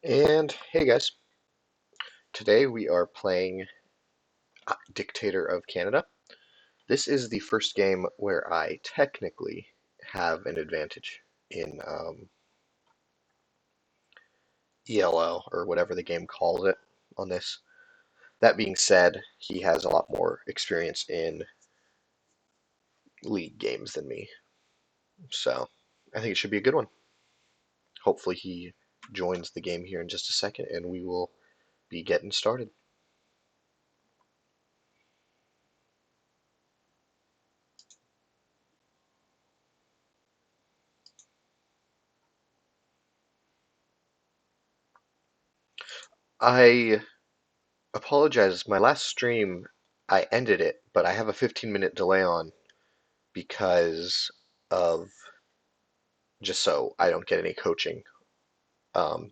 And hey guys, today we are playing Dictator of Canada. This is the first game where I technically have an advantage in ELO or whatever the game calls it on this. That being said, he has a lot more experience in league games than me, so I think it should be a good one. Hopefully he joins the game here in just a second and we will be getting started. I apologize. My last stream, I ended it, but I have a 15-minute delay on because of just so I don't get any coaching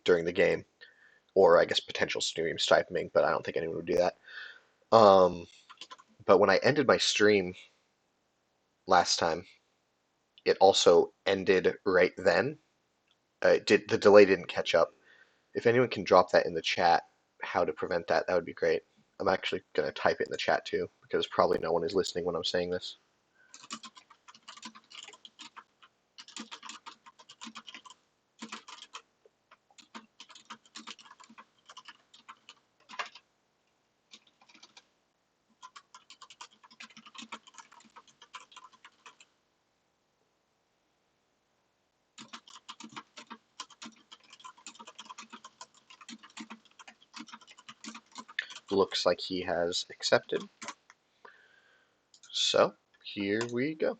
during the game, or I guess potential stream sniping, but I don't think anyone would do that. Um, but when I ended my stream last time, it also ended right then. The delay didn't catch up. If anyone can drop that in the chat, how to prevent that, that would be great. I'm actually gonna type it in the chat too, because probably no one is listening when I'm saying this. Looks like he has accepted. So here we go.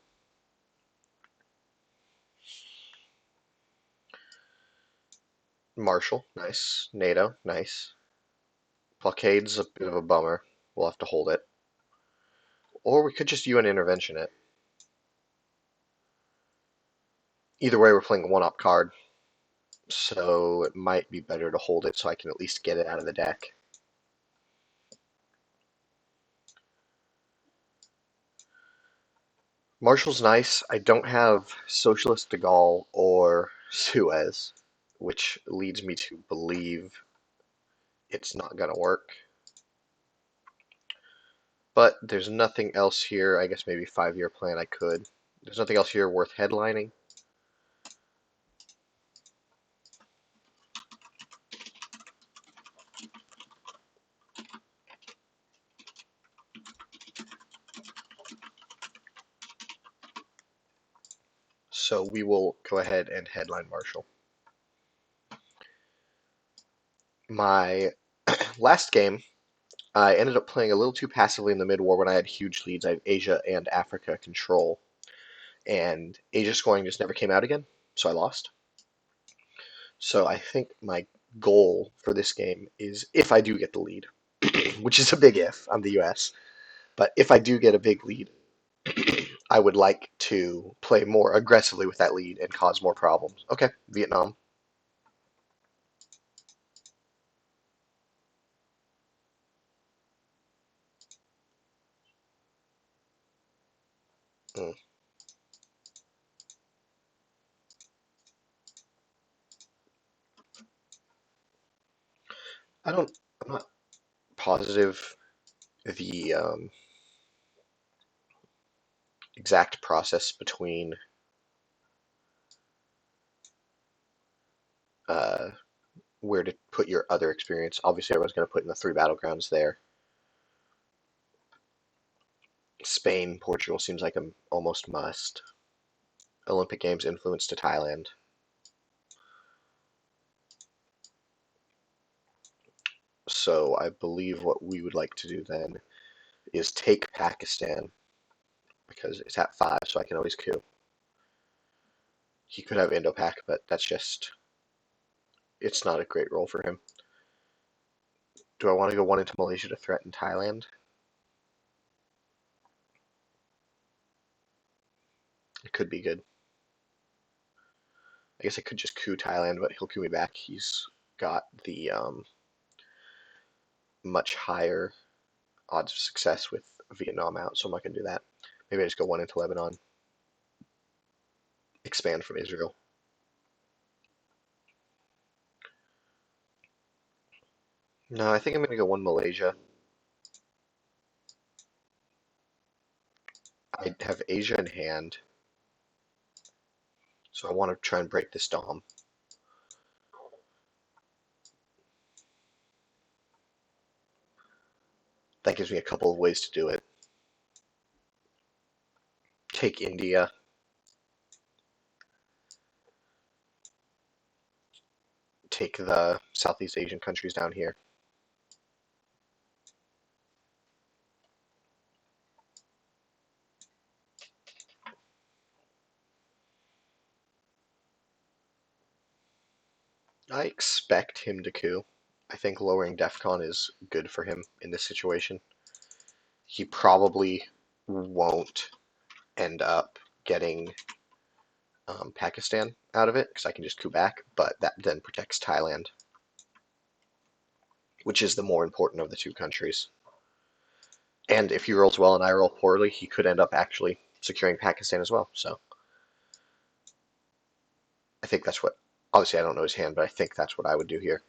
Marshall, nice. NATO, nice. Blockade's a bit of a bummer. We'll have to hold it. Or we could just UN intervention it. Either way, we're playing a one-up card, so it might be better to hold it so I can at least get it out of the deck. Marshall's nice. I don't have Socialist de Gaulle or Suez, which leads me to believe it's not going to work. But there's nothing else here. I guess maybe 5-year plan I could. There's nothing else here worth headlining. So we will go ahead and headline Marshall. My last game, I ended up playing a little too passively in the mid-war when I had huge leads. I had Asia and Africa control, and Asia scoring just never came out again, so I lost. So I think my goal for this game is, if I do get the lead, which is a big if, I'm the US, but if I do get a big lead, I would like to play more aggressively with that lead and cause more problems. Okay, Vietnam. Mm. I'm not positive the exact process between uh, where to put your other experience. Obviously, everyone's going to put in the 3 battlegrounds there. Spain, Portugal seems like an almost must. Olympic Games influence to Thailand. So I believe what we would like to do then is take Pakistan, because it's at 5, so I can always coup. He could have Indo-Pak, but that's just, it's not a great role for him. Do I want to go 1 into Malaysia to threaten Thailand? It could be good. I guess I could just coup Thailand, but he'll coup me back. He's got the much higher odds of success with Vietnam out, so I'm not going to do that. Maybe I just go 1 into Lebanon. Expand from Israel. No, I think I'm gonna go one Malaysia. I have Asia in hand, so I want to try and break this Dom. That gives me a couple of ways to do it. Take India. Take the Southeast Asian countries down here. I expect him to coup. I think lowering DEFCON is good for him in this situation. He probably won't end up getting Pakistan out of it because I can just coup back, but that then protects Thailand, which is the more important of the two countries. And if he rolls well and I roll poorly, he could end up actually securing Pakistan as well. So I think that's what. Obviously, I don't know his hand, but I think that's what I would do here.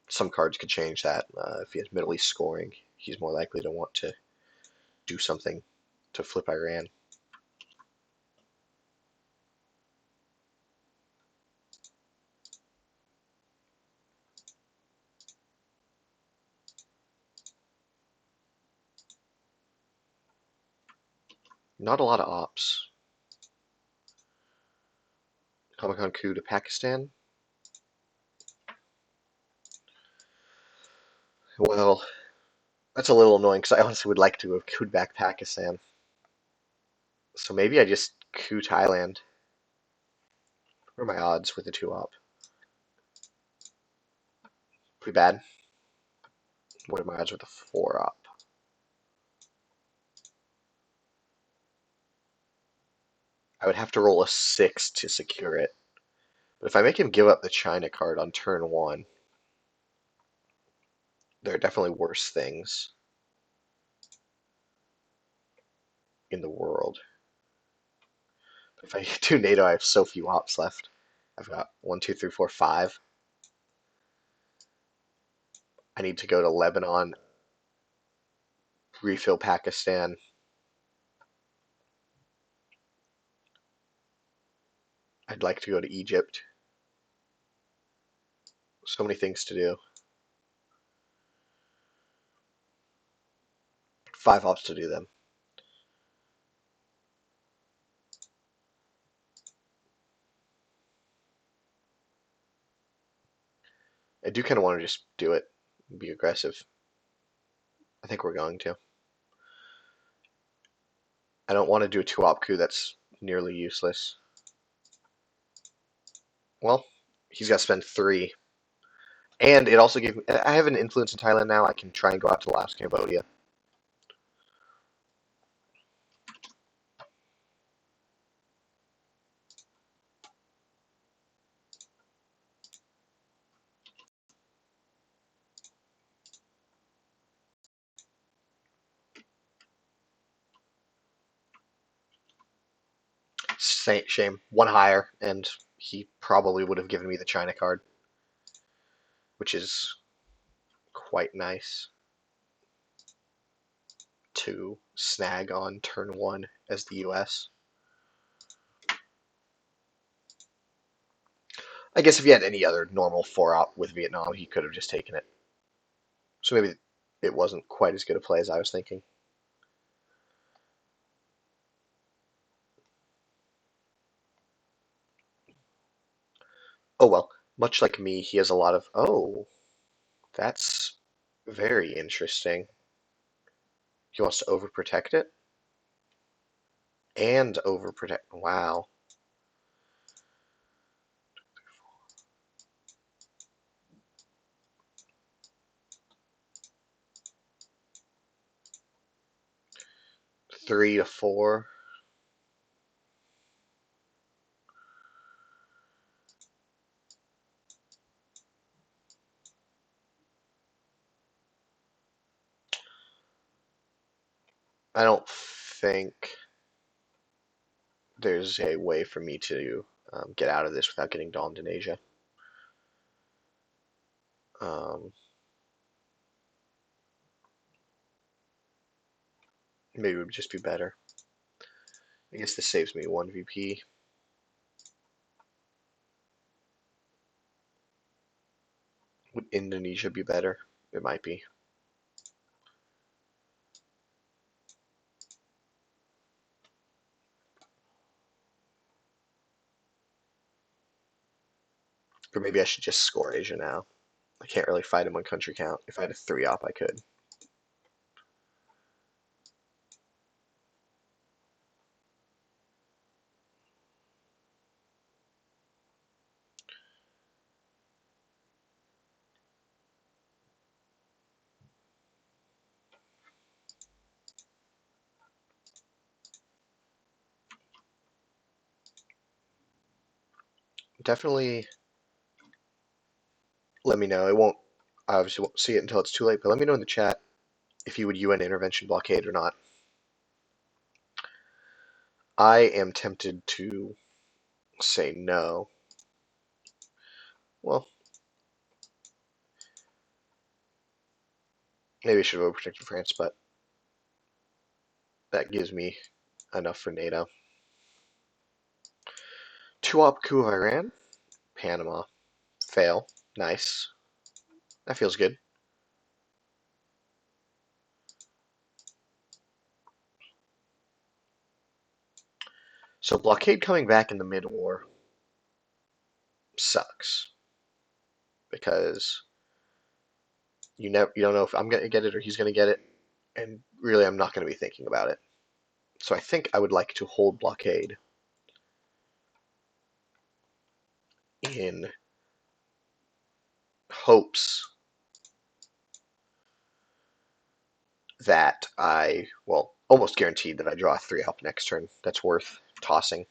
Some cards could change that. If he has Middle East scoring, he's more likely to want to do something to flip Iran. Not a lot of ops. Comic Con coup to Pakistan. Well, that's a little annoying because I honestly would like to have cooed back Pakistan. So maybe I just coup Thailand. What are my odds with the 2-op? Pretty bad. What are my odds with the 4-op? I would have to roll a 6 to secure it. But if I make him give up the China card on turn 1, there are definitely worse things in the world. If I do NATO, I have so few ops left. I've got 1, 2, 3, 4, 5. I need to go to Lebanon, refill Pakistan. I'd like to go to Egypt. So many things to do. 5 ops to do them. I do kind of want to just do it, be aggressive. I think we're going to. I don't want to do a 2-op coup that's nearly useless. Well, he's got to spend 3. And it also gave me. I have an influence in Thailand now. I can try and go out to Laos, Cambodia. Shame. One higher, and he probably would have given me the China card, which is quite nice to snag on turn 1 as the US. I guess if he had any other normal 4-op with Vietnam, he could have just taken it. So maybe it wasn't quite as good a play as I was thinking. Oh well, much like me, he has a lot of. Oh, that's very interesting. He wants to overprotect it and overprotect. Wow. 3 to 4. I don't think there's a way for me to get out of this without getting domed in Asia. Um, maybe it would just be better. I guess this saves me 1 VP. Would Indonesia be better? It might be. Or maybe I should just score Asia now. I can't really fight him on country count. If I had a 3-op, I could. Definitely let me know. I obviously won't see it until it's too late, but let me know in the chat if you would UN intervention blockade or not. I am tempted to say no. Well, maybe I should have overprotected France, but that gives me enough for NATO. 2-op coup of Iran, Panama, fail. Nice. That feels good. So blockade coming back in the mid-war sucks because you don't know if I'm gonna get it or he's gonna get it, and really I'm not gonna be thinking about it. So I think I would like to hold blockade in hopes that well, almost guaranteed that I draw a 3-op next turn. That's worth tossing.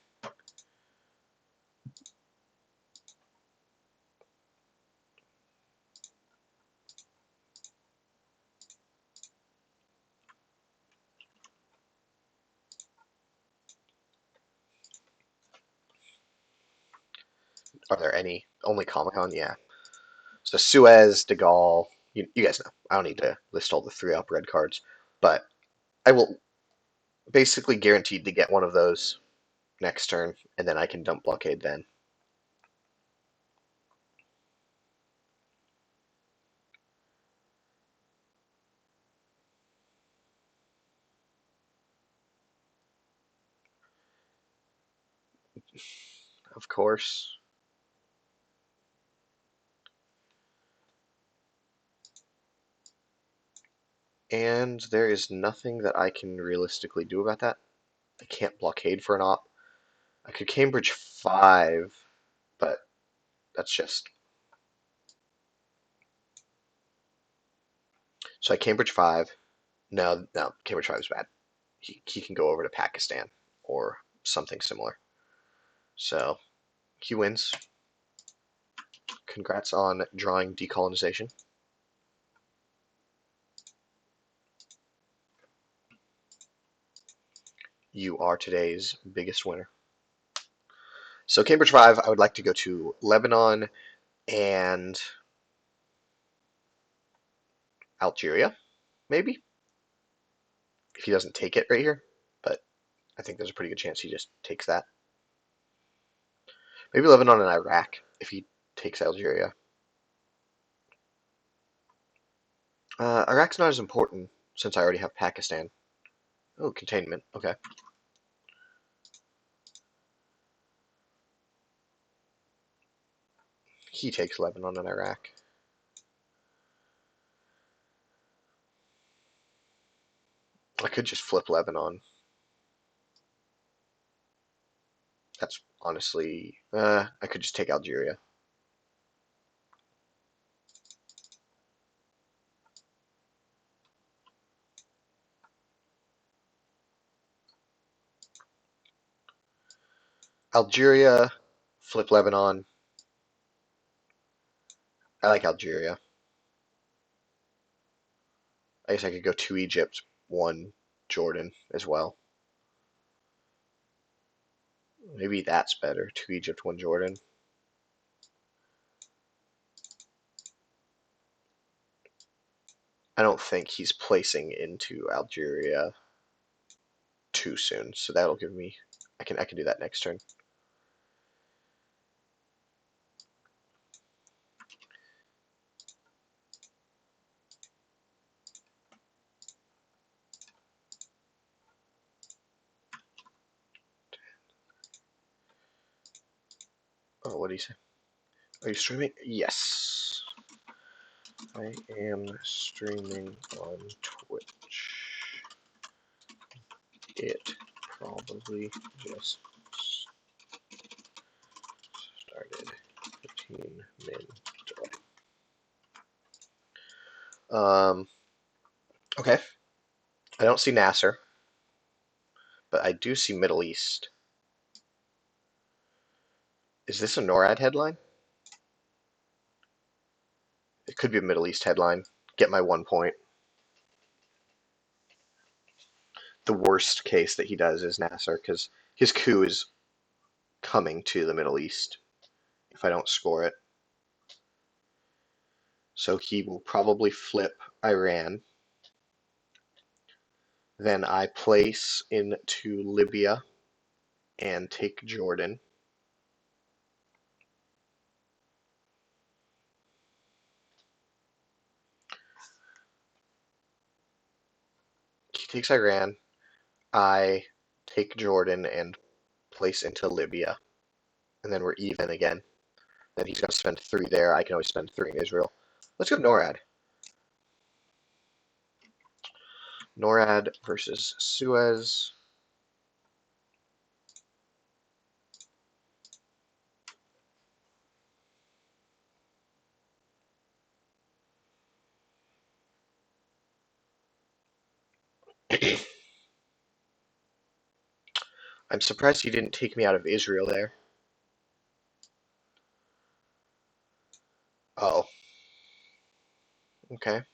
Are there any? Only Comic Con? Yeah. So Suez, De Gaulle, you guys know. I don't need to list all the 3-op red cards, but I will basically guaranteed to get one of those next turn, and then I can dump blockade then. Of course. And there is nothing that I can realistically do about that. I can't blockade for an op. I could Cambridge 5, but that's just... So I Cambridge 5. No, Cambridge 5 is bad. He can go over to Pakistan or something similar. So he wins. Congrats on drawing decolonization. You are today's biggest winner. So Cambridge 5, I would like to go to Lebanon and Algeria, maybe, if he doesn't take it right here. But I think there's a pretty good chance he just takes that. Maybe Lebanon and Iraq if he takes Algeria. Iraq's not as important since I already have Pakistan. Oh, containment. Okay. He takes Lebanon and Iraq. I could just flip Lebanon. That's honestly... I could just take Algeria. Algeria, flip Lebanon. I like Algeria. I guess I could go 2 Egypt, 1 Jordan as well. Maybe that's better. 2 Egypt, 1 Jordan. I don't think he's placing into Algeria too soon, so that'll give me. I can do that next turn. Oh, what do you say? Are you streaming? Yes. I am streaming on Twitch. It probably just started 15 min delay. Okay. I don't see Nasser, but I do see Middle East. Is this a NORAD headline? It could be a Middle East headline. Get my 1 point. The worst case that he does is Nasser, because his coup is coming to the Middle East if I don't score it. So he will probably flip Iran. Then I place into Libya and take Jordan. He takes Iran. I take Jordan and place into Libya. And then we're even again. Then he's going to spend 3 there. I can always spend 3 in Israel. Let's go NORAD. NORAD versus Suez. I'm surprised he didn't take me out of Israel there. Oh. Okay. And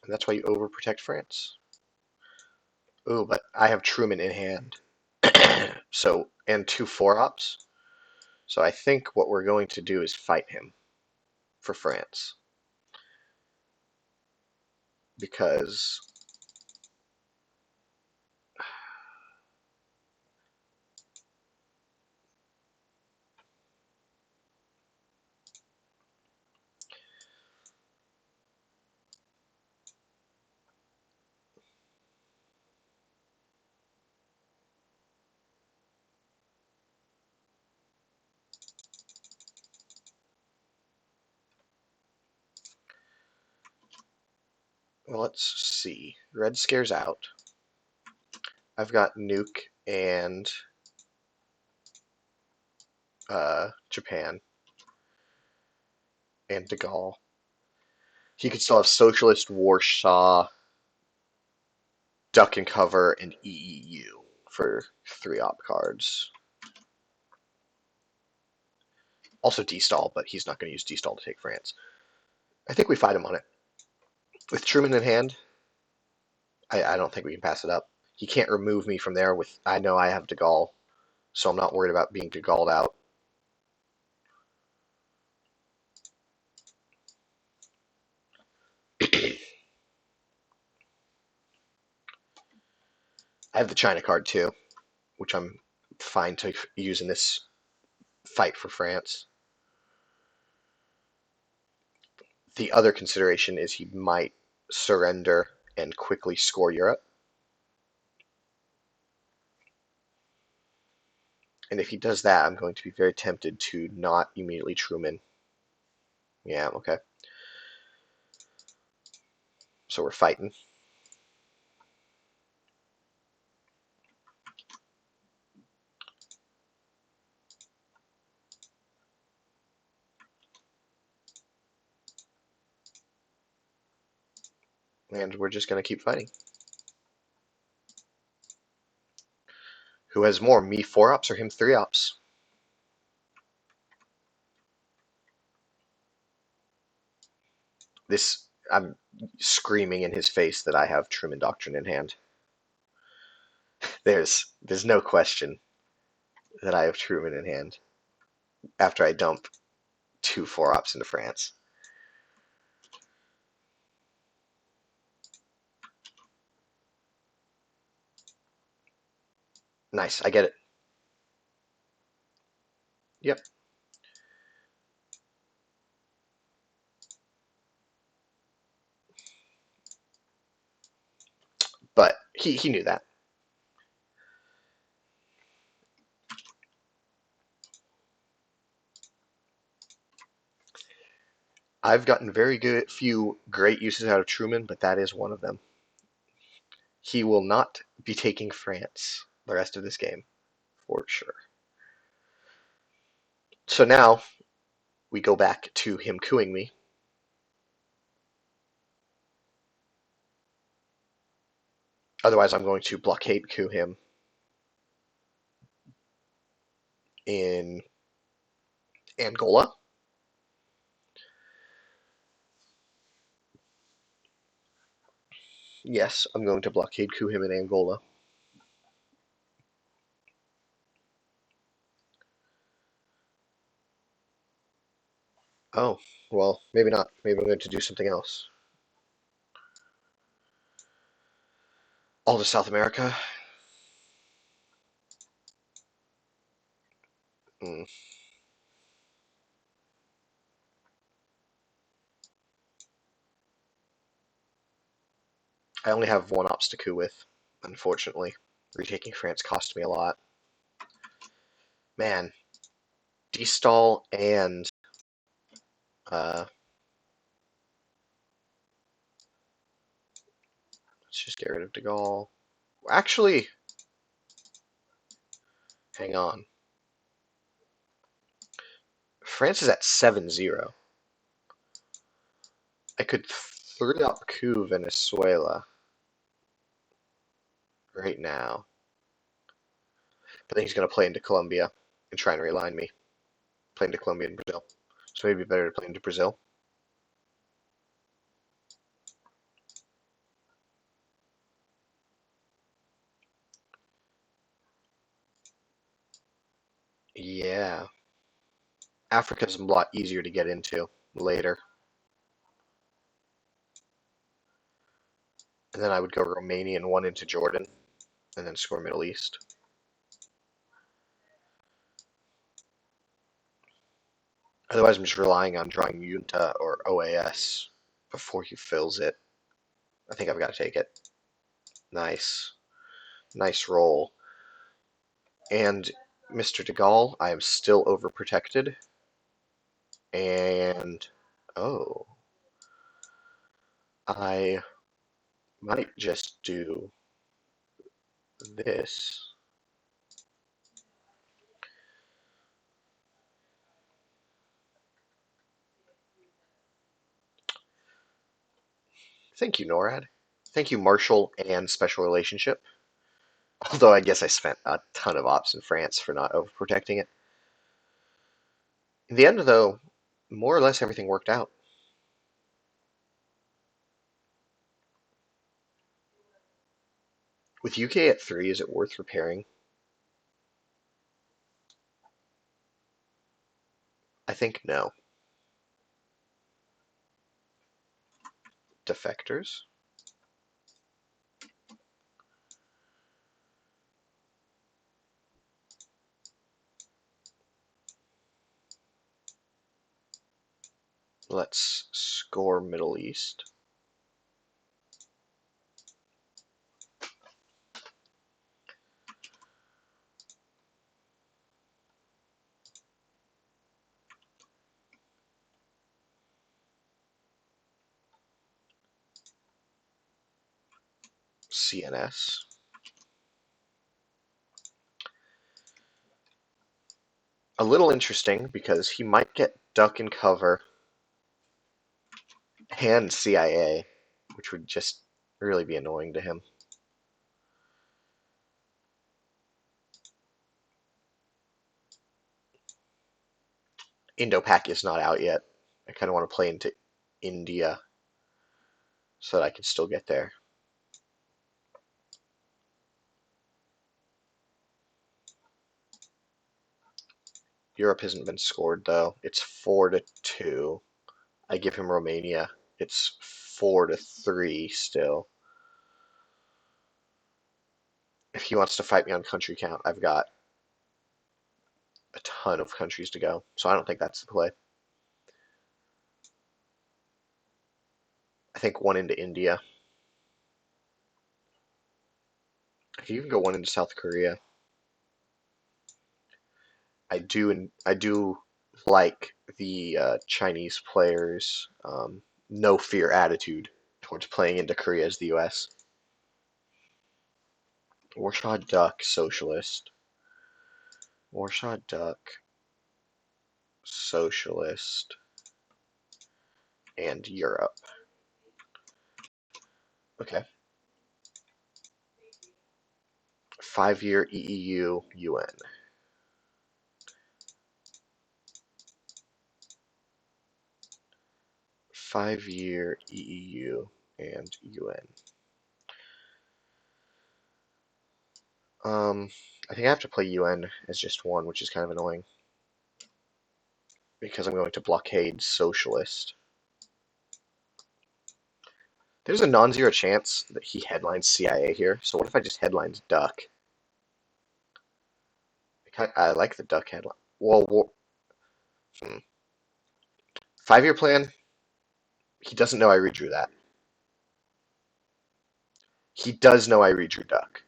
that's why you overprotect France. Ooh, but I have Truman in hand. So, and 2 4-ops. So I think what we're going to do is fight him for France. Because well, let's see. Red Scare's out. I've got Nuke and Japan and De Gaulle. He could still have Socialist, Warsaw, Duck and Cover, and EEU for 3-op cards. Also D-Stall, but he's not going to use D-Stall to take France. I think we fight him on it. With Truman in hand, I don't think we can pass it up. He can't remove me from there. With I know I have De Gaulle, so I'm not worried about being De Gaulle'd out. I have the China card too, which I'm fine to use in this fight for France. The other consideration is he might surrender and quickly score Europe. And if he does that, I'm going to be very tempted to not immediately Truman. Yeah, okay. So we're fighting. And we're just going to keep fighting. Who has more, me 4-ops or him 3-ops? This, I'm screaming in his face that I have Truman Doctrine in hand. There's no question that I have Truman in hand after I dump 2 4-ops into France. Nice, I get it. Yep. But he knew that. I've gotten very good few great uses out of Truman, but that is one of them. He will not be taking France the rest of this game, for sure. So now we go back to him cooing me. Otherwise, I'm going to blockade coup him in Angola. Yes, I'm going to blockade coup him in Angola. Oh, well, maybe not. Maybe I'm going to do something else. All to South America. Hmm. I only have one ops to coup with, unfortunately. Retaking France cost me a lot. Man, destall and uh, let's just get rid of de Gaulle. Actually, hang on. France is at 7-0. I could 3-up coup Venezuela right now. But then he's going to play into Colombia and try and realign me. Play into Colombia and Brazil. So maybe better to play into Brazil. Yeah. Africa's a lot easier to get into later. And then I would go Romania and one into Jordan. And then score Middle East. Otherwise, I'm just relying on drawing Junta or OAS before he fills it. I think I've got to take it. Nice. Nice roll. And Mr. de Gaulle, I am still overprotected. And oh, I might just do this. Thank you, NORAD. Thank you, Marshall and Special Relationship. Although I guess I spent a ton of ops in France for not overprotecting it. In the end, though, more or less everything worked out. With UK at 3, is it worth repairing? I think no. Defectors? Let's score Middle East. CNS. A little interesting because he might get duck and cover and CIA, which would just really be annoying to him. Indo-Pak is not out yet. I kind of want to play into India so that I can still get there. Europe hasn't been scored though. It's 4-2. I give him Romania. It's 4-3 still. If he wants to fight me on country count, I've got a ton of countries to go, so I don't think that's the play. I think one into India. I could even go one into South Korea. I do like the Chinese players' no fear attitude towards playing into Korea as the U.S. Warsaw Duck Socialist. Warsaw Duck Socialist and Europe. Okay. 5-year EEU UN. Five-year EEU and UN. I think I have to play UN as just one, which is kind of annoying because I'm going to blockade Socialist. There's a non-zero chance that he headlines CIA here, so what if I just headlines Duck? I like the Duck headline. Well, 5-year plan, he doesn't know I redrew that. He does know I redrew Duck.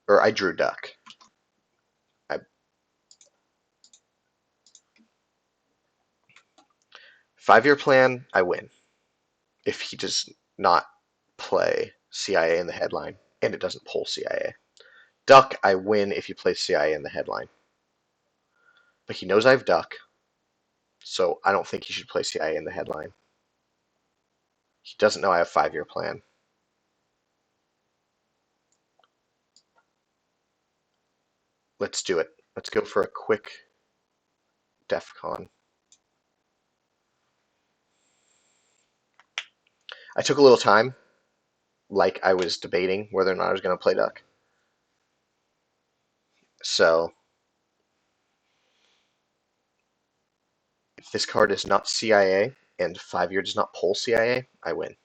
Or I drew Duck. I, 5-year plan, I win. If he does not play CIA in the headline, and it doesn't pull CIA. Duck, I win if you play CIA in the headline. But he knows I have Duck, so I don't think he should play CIA in the headline. He doesn't know I have 5-year plan. Let's do it. Let's go for a quick DEFCON. I took a little time, like I was debating whether or not I was going to play Duck. So, if this card is not CIA and 5-year does not pull CIA, I win.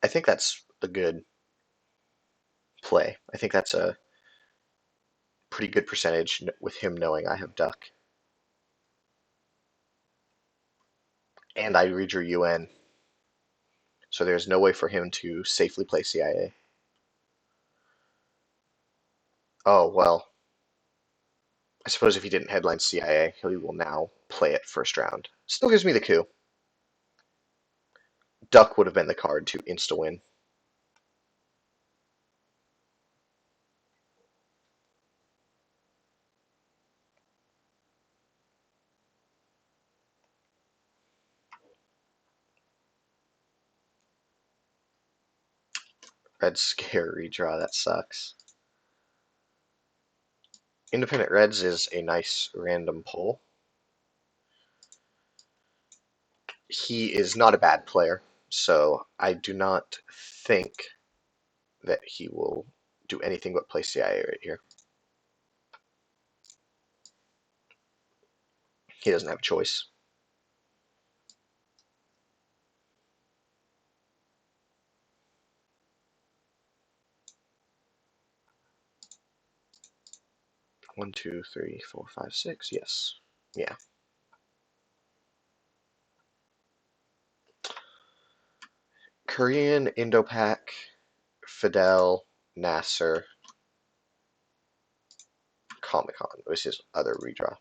I think that's a good play. I think that's a pretty good percentage with him knowing I have Duck. And I redrew UN, so there's no way for him to safely play CIA. Oh, well, I suppose if he didn't headline CIA, he will now play it first round. Still gives me the coup. Duck would have been the card to insta-win. Red Scare redraw, that sucks. Independent Reds is a nice random pull. He is not a bad player, so I do not think that he will do anything but play CIA right here. He doesn't have a choice. One, two, three, four, five, six. Yes. Yeah. Korean, Indo-Pak, Fidel, Nasser, Comic-Con was his other redraw.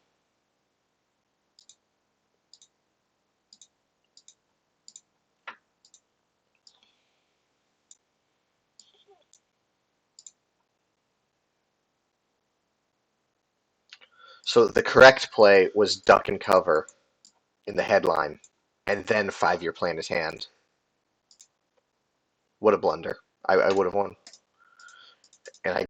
So the correct play was duck and cover in the headline, and then 5-year plan his hand. What a blunder. I would have won. And I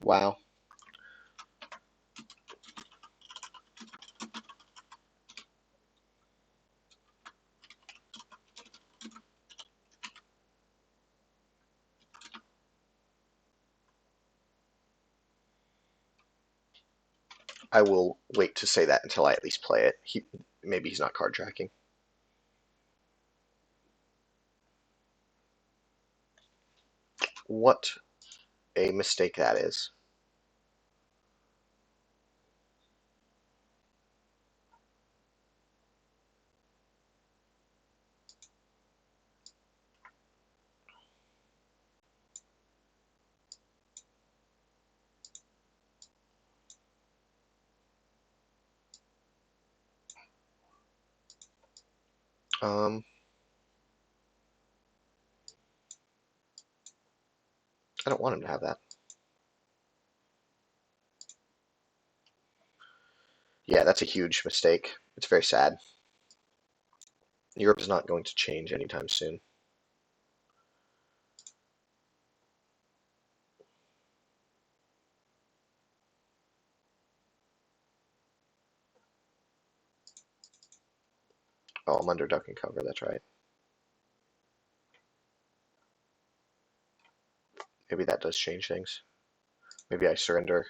wow. I will wait to say that until I at least play it. Maybe he's not card tracking. What a mistake that is. Um, I don't want him to have that. Yeah, that's a huge mistake. It's very sad. Europe is not going to change anytime soon. Oh, I'm under duck and cover, that's right. Maybe that does change things. Maybe I surrender.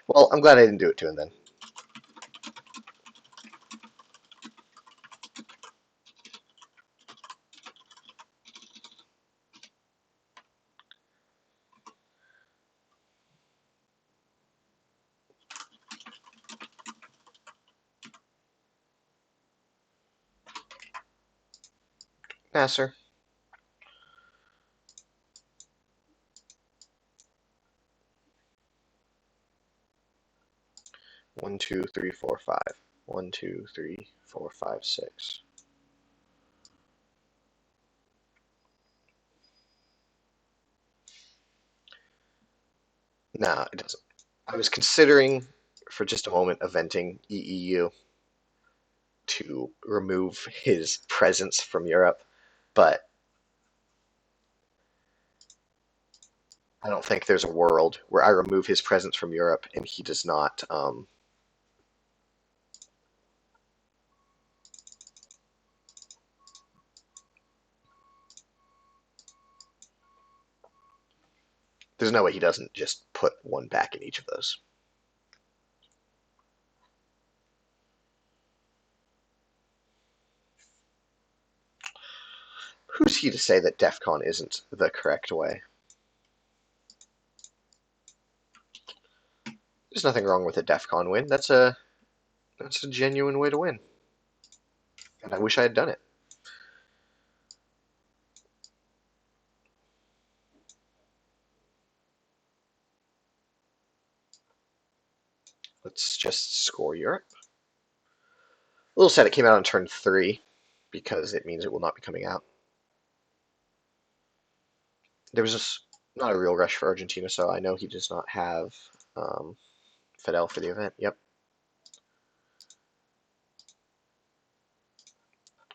Well, I'm glad I didn't do it to him then. Nasser. 1, 2, 3, 4, 5. 1, 2, 3, 4, 5, 6. Nah, it doesn't. I was considering for just a moment eventing EEU to remove his presence from Europe, but I don't think there's a world where I remove his presence from Europe and he does not. There's no way he doesn't just put one back in each of those. Who's he to say that DEF CON isn't the correct way? There's nothing wrong with a DEF CON win. That's a genuine way to win. And I wish I had done it. Let's just score Europe. A little sad it came out on turn 3 because it means it will not be coming out. There was just not a real rush for Argentina, so I know he does not have Fidel for the event. Yep.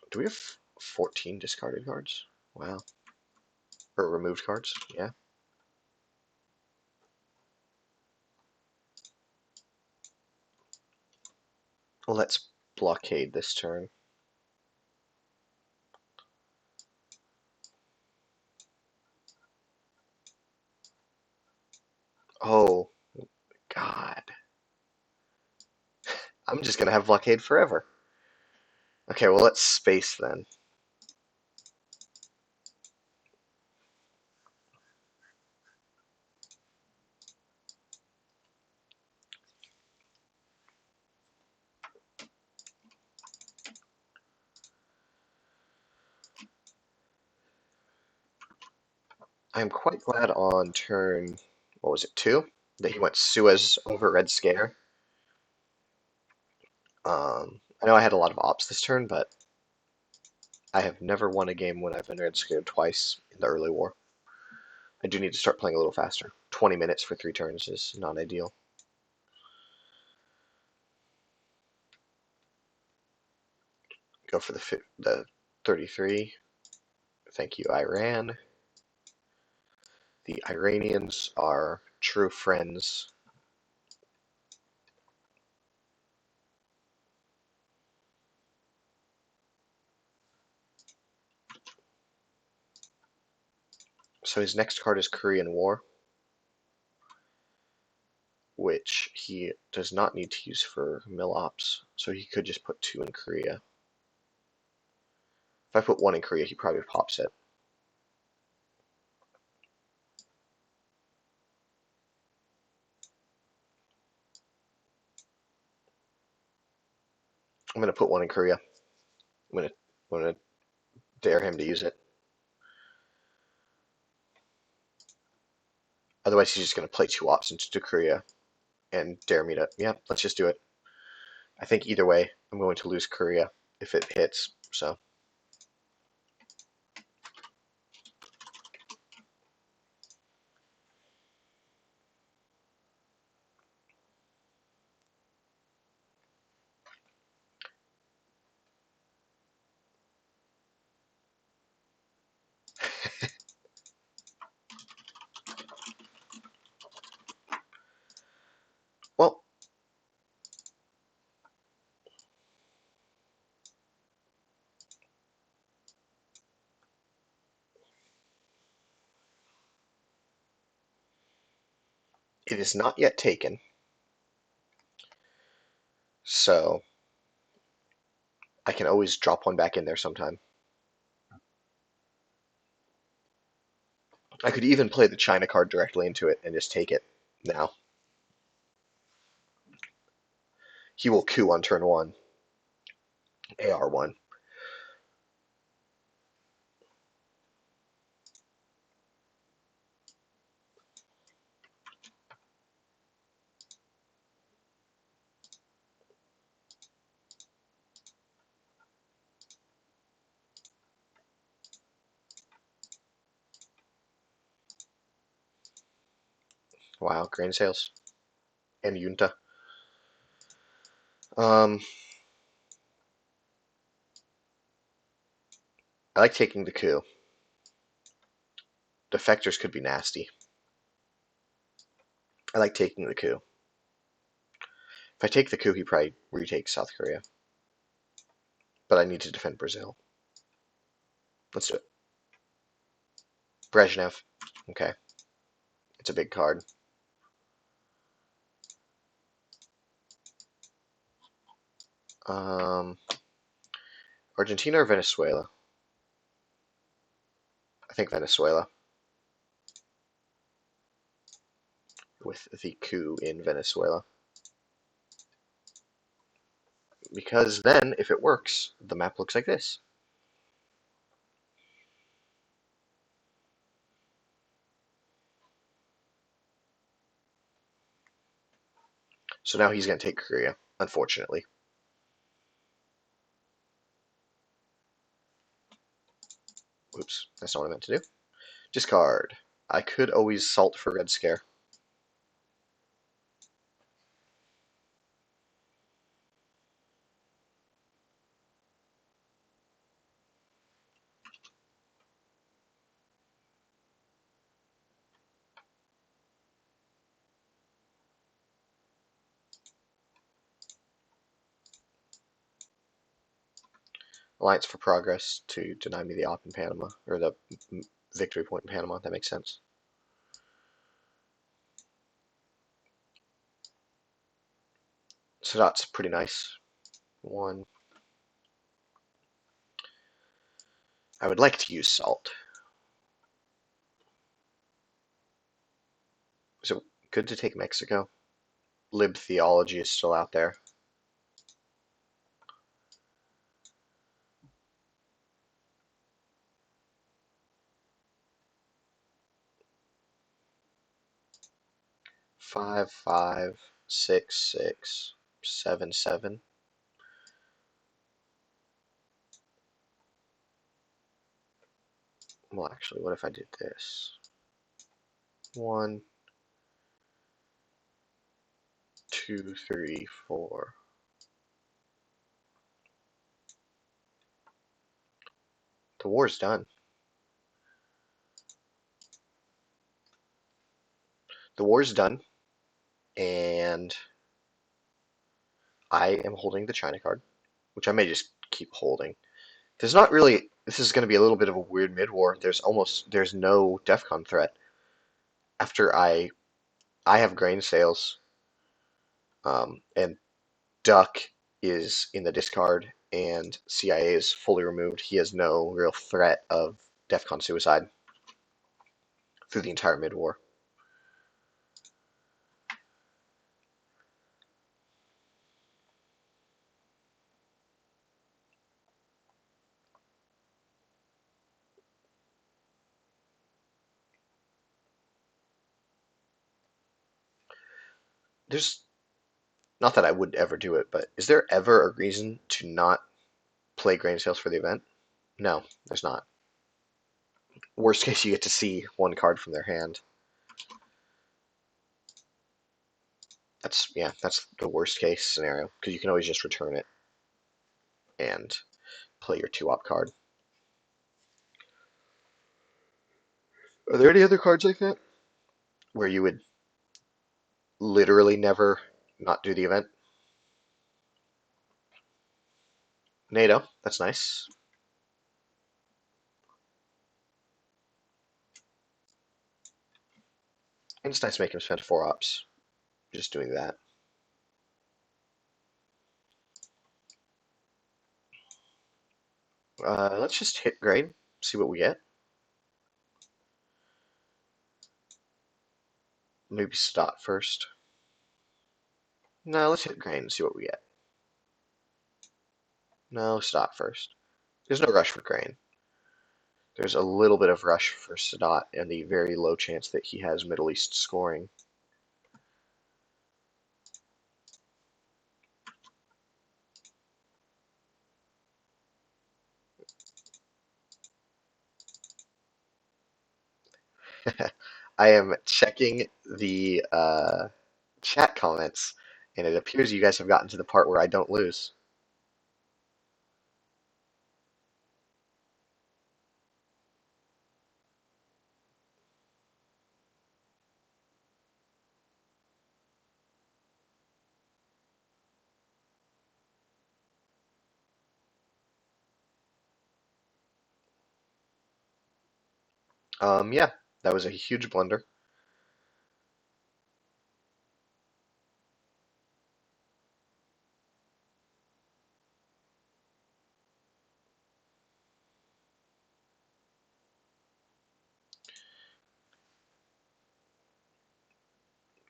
Do we have 14 discarded cards? Wow. Or removed cards? Yeah. Well, let's blockade this turn. Oh, God. I'm just going to have blockade forever. Okay, well, let's space then. I'm quite glad on turn, what was it, 2? That he went Suez over Red Scare. I know I had a lot of ops this turn, but I have never won a game when I've been Red Scared twice in the early war. I do need to start playing a little faster. 20 minutes for 3 turns is not ideal. Go for the 33. Thank you, Iran. The Iranians are true friends. So his next card is Korean War, which he does not need to use for mill ops, so he could just put 2 in Korea. If I put 1 in Korea, he probably pops it. I'm going to put 1 in Korea. I'm going to dare him to use it. Otherwise, he's just going to play 2 ops into Korea and dare me to, yeah, let's just do it. I think either way, I'm going to lose Korea if it hits, so. Well, it is not yet taken, so I can always drop 1 back in there sometime. I could even play the China card directly into it and just take it now. He will coup on turn 1. AR1. Wow, grain sales. And Junta. I like taking the coup. Defectors could be nasty. I like taking the coup. If I take the coup, he probably retakes South Korea. But I need to defend Brazil. Let's do it. Brezhnev. Okay. It's a big card. Argentina or Venezuela? I think Venezuela. With the coup in Venezuela. Because then, if it works, the map looks like this. So now he's going to take Korea, unfortunately. Oops, that's not what I meant to do. Discard. I could always salt for Red Scare. Alliance for Progress to deny me the op in Panama, or the victory point in Panama. That makes sense. Sadat's pretty nice. 1. I would like to use salt. Is it good to take Mexico? Lib theology is still out there. 5, 5, 6, 6, 7, 7. Well, actually, what if I did this? 1, 2, 3, 4. The war's done. The war's done, and I am holding the China card, which I may just keep holding. There's not really. This is going to be a little bit of a weird mid-war. There's no DEFCON threat. After I have grain sales, and Duck is in the discard, and CIA is fully removed. He has no real threat of DEFCON suicide through the entire mid-war. There's not that I would ever do it, but is there ever a reason to not play grain sales for the event? No, there's not. Worst case, you get to see one card from their hand. That's the worst case scenario because you can always just return it and play your 2-op card. Are there any other cards like that where you would literally never not do the event? NATO, that's nice. And it's nice to make him spend 4 ops just doing that. Let's just hit grade, see what we get. Maybe Stott first. No, let's hit grain and see what we get. No, Stott first. There's no rush for grain. There's a little bit of rush for Sadat and the very low chance that he has Middle East scoring. I am checking the chat comments, and it appears you guys have gotten to the part where I don't lose. Yeah, that was a huge blunder.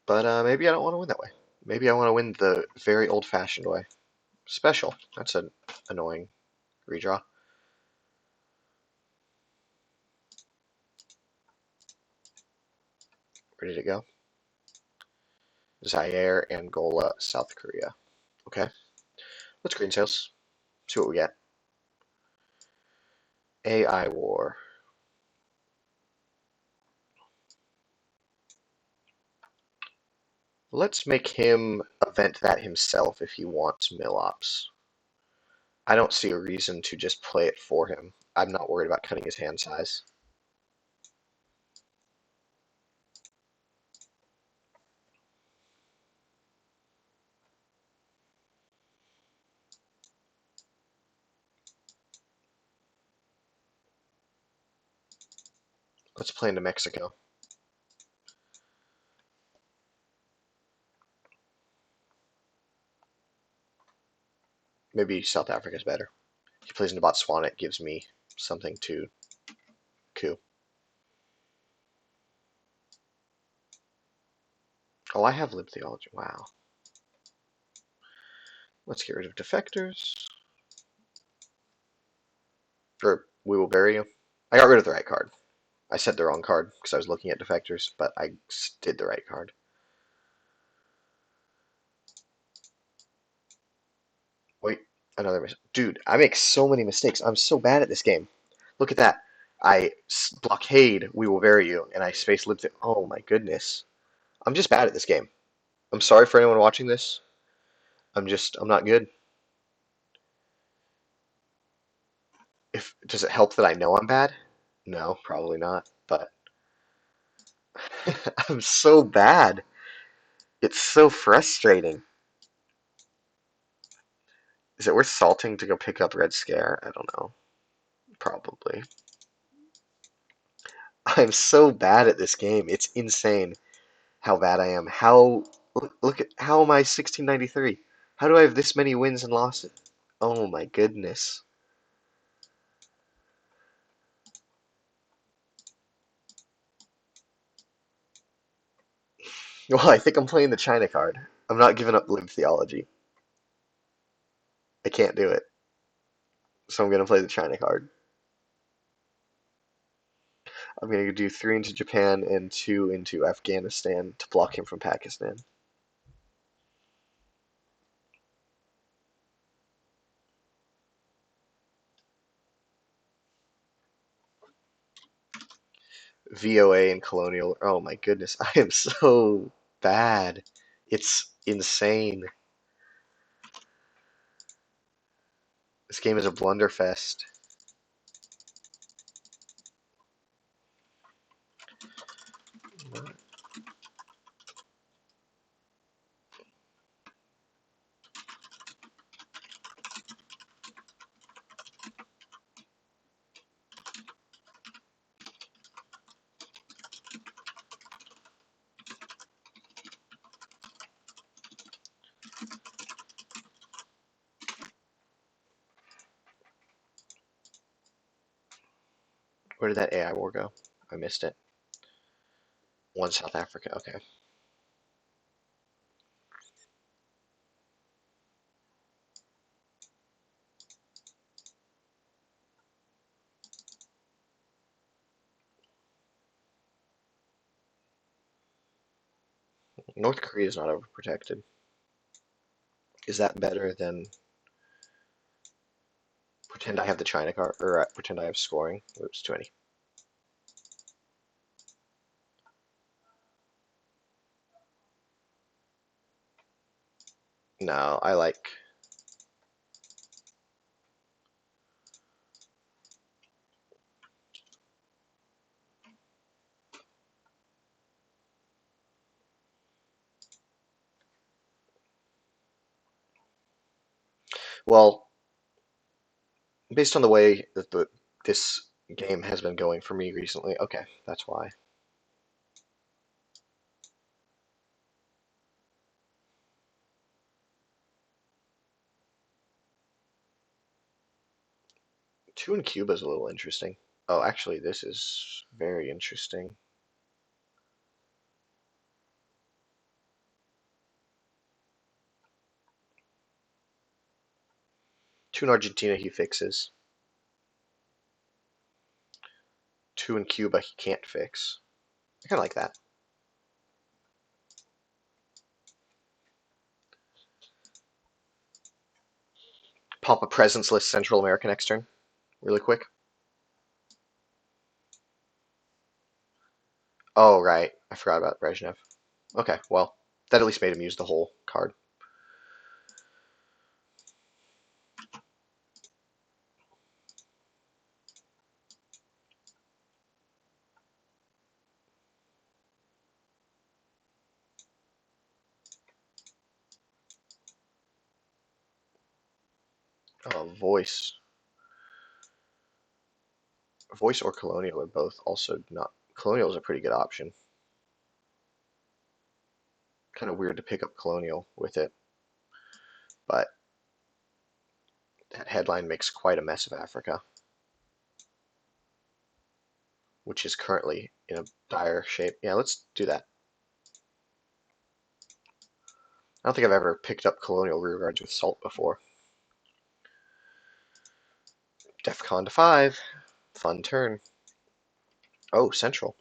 But maybe I don't want to win that way. Maybe I want to win the very old-fashioned way. Special. That's an annoying redraw. Ready to go? Zaire, Angola, South Korea. Okay. Let's green sales. See what we get. AI war. Let's make him event that himself if he wants mill-ops. I don't see a reason to just play it for him. I'm not worried about cutting his hand size. Let's play into Mexico. Maybe South Africa's better. He plays into Botswana, it gives me something to coup. Oh, I have lib theology. Wow. Let's get rid of defectors. Or we will bury you. I got rid of the right card. I said the wrong card because I was looking at defectors, but I did the right card. Another dude. I make so many mistakes. I'm so bad at this game. Look at that. I blockade. We will bury you, and I space live through. Oh my goodness. I'm just bad at this game. I'm sorry for anyone watching this. I'm not good. If does it help that I know I'm bad? No, probably not. But I'm so bad. It's so frustrating. Is it worth salting to go pick up Red Scare? I don't know. Probably. I'm so bad at this game. It's insane how bad I am. Look at how am I 1693? How do I have this many wins and losses? Oh my goodness. Well, I think I'm playing the China card. I'm not giving up Live Theology. I can't do it. So I'm gonna play the China card. I'm gonna do 3 into Japan and 2 into Afghanistan to block him from Pakistan. VOA and Colonial. Oh my goodness, I am so bad. It's insane. This game is a blunderfest. Where did that AI war go? I missed it. One South Africa. Okay. North Korea is not overprotected. Is that better than pretend I have the China card or pretend I have scoring? Oops, 20. No, I like. Well, based on the way that this game has been going for me recently, okay, that's why. Two in Cuba is a little interesting. Oh, actually, this is very interesting. Two in Argentina he fixes. Two in Cuba he can't fix. I kind of like that. Pop a presence list Central American next turn, really quick. Oh, right. I forgot about Brezhnev. Okay, well, that at least made him use the whole card. Voice. Voice or Colonial are both also not. Colonial is a pretty good option. Kind of weird to pick up Colonial with it, but that headline makes quite a mess of Africa, which is currently in a dire shape. Yeah, let's do that. I don't think I've ever picked up Colonial rearguards with Salt before. Defcon to 5. Fun turn. Oh, Central.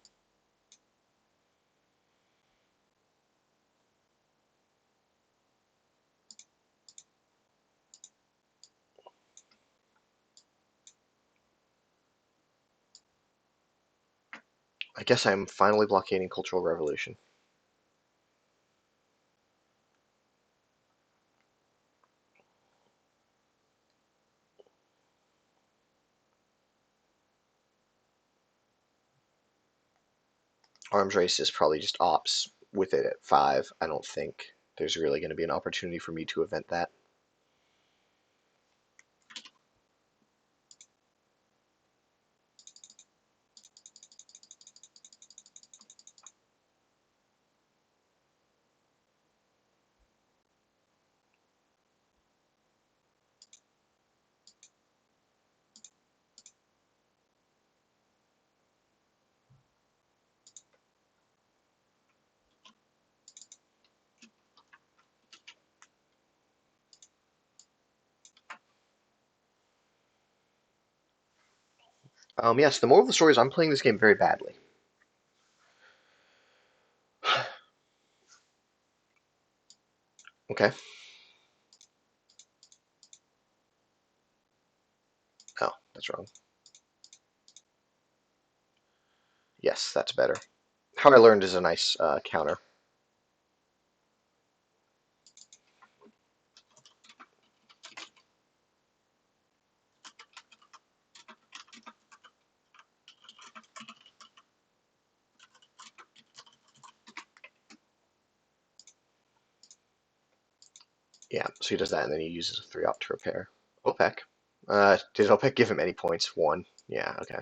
I guess I'm finally blockading Cultural Revolution. Arms race is probably just ops with it at 5. I don't think there's really going to be an opportunity for me to event that. Yes, the moral of the story is I'm playing this game very badly. Okay. Oh, that's wrong. Yes, that's better. How I Learned is a nice counter. Yeah, so he does that and then he uses a 3-op to repair. OPEC. Did OPEC give him any points? 1. Yeah, okay.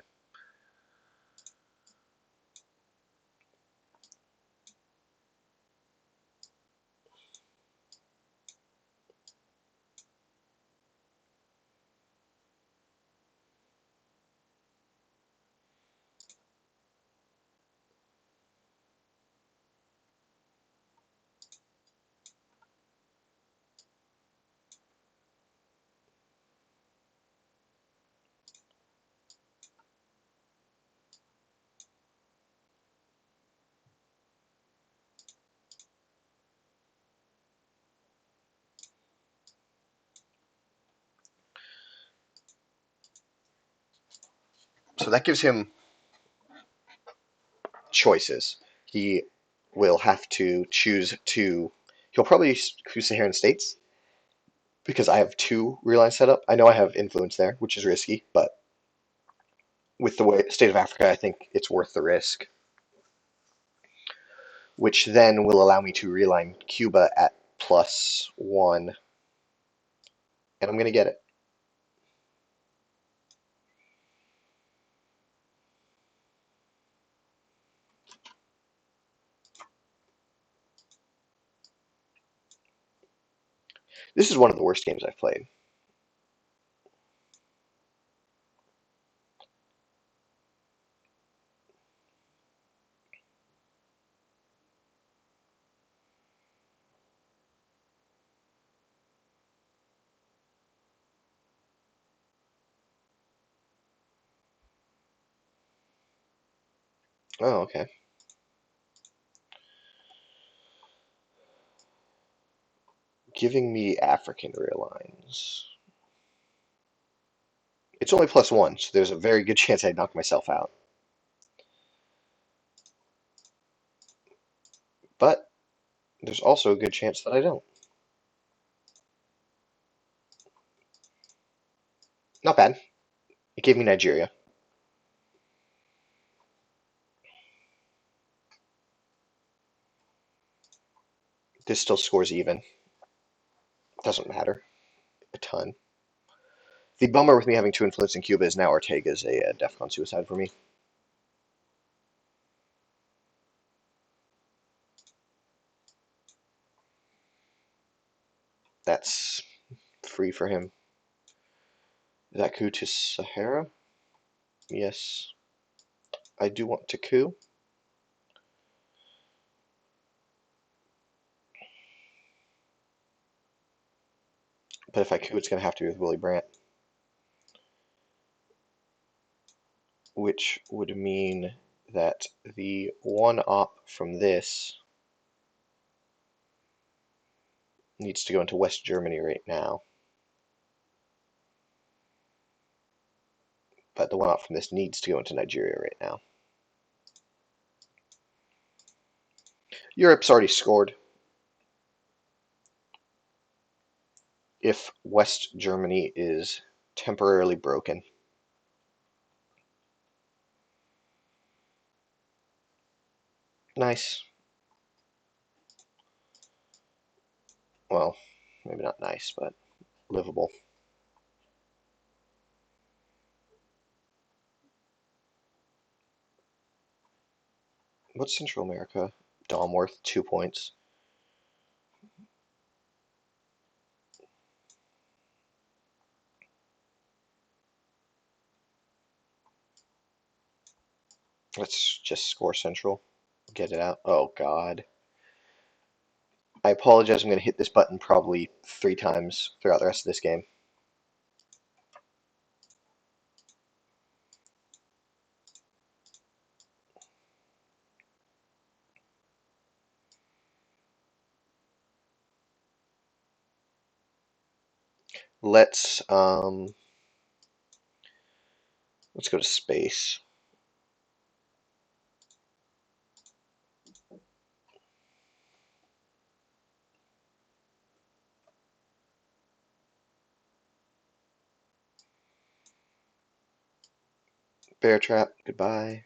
So that gives him choices. He will have to choose to. He'll probably choose Saharan states because I have 2 relines set up. I know I have influence there, which is risky, but with the way state of Africa, I think it's worth the risk. Which then will allow me to reline Cuba at +1, and I'm going to get it. This is one of the worst games I've played. Oh, okay. Giving me African realigns. It's only +1, so there's a very good chance I'd knock myself out. But there's also a good chance that I don't. Not bad. It gave me Nigeria. This still scores even. Doesn't matter a ton. The bummer with me having 2 influence in Cuba is now Ortega's a DEFCON suicide for me. That's free for him. Is that coup to Sahara? Yes. I do want to coup. But if I coup, it's going to have to be with Willy Brandt. Which would mean that the 1-op from this needs to go into West Germany right now. But the 1-op from this needs to go into Nigeria right now. Europe's already scored. If West Germany is temporarily broken. Nice. Well, maybe not nice, but livable. What's Central America? Domworth, 2 points. Let's just score Central. Get it out. Oh, God. I apologize. I'm going to hit this button probably 3 times throughout the rest of this game. Let's let's go to space. Bear trap. Goodbye.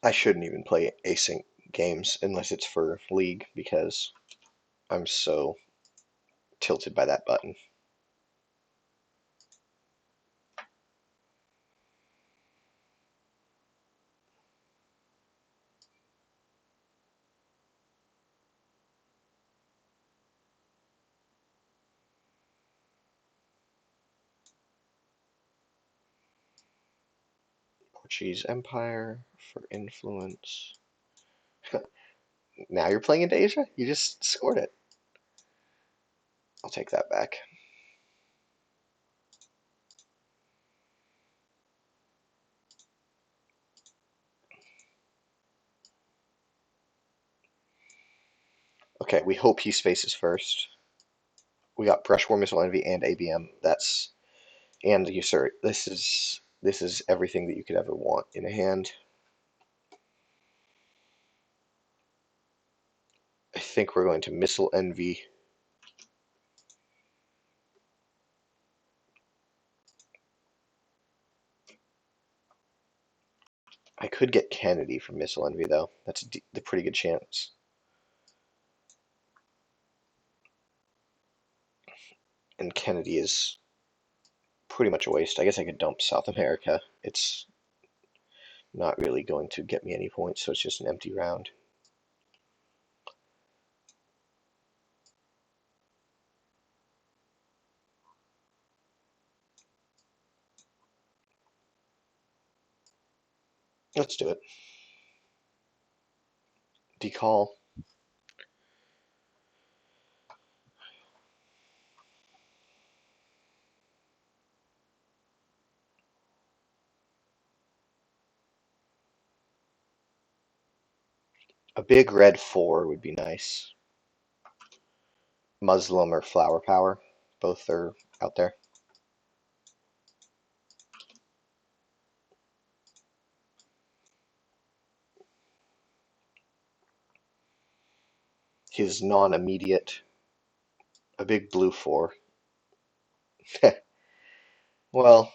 I shouldn't even play async games unless it's for League because I'm so tilted by that button. Portuguese Empire for influence. Now you're playing into Asia? You just scored it. I'll take that back. Okay, we hope he spaces first. We got Brush War, Missile Envy, and ABM. That's and Usurp. This is everything that you could ever want in a hand. I think we're going to Missile Envy. I could get Kennedy from Missile Envy though. That's a pretty good chance. And Kennedy is pretty much a waste. I guess I could dump South America. It's not really going to get me any points, so it's just an empty round. Let's do it. Decall. A big red 4 would be nice. Muslim or Flower Power. Both are out there. His non-immediate. A big blue 4. Well,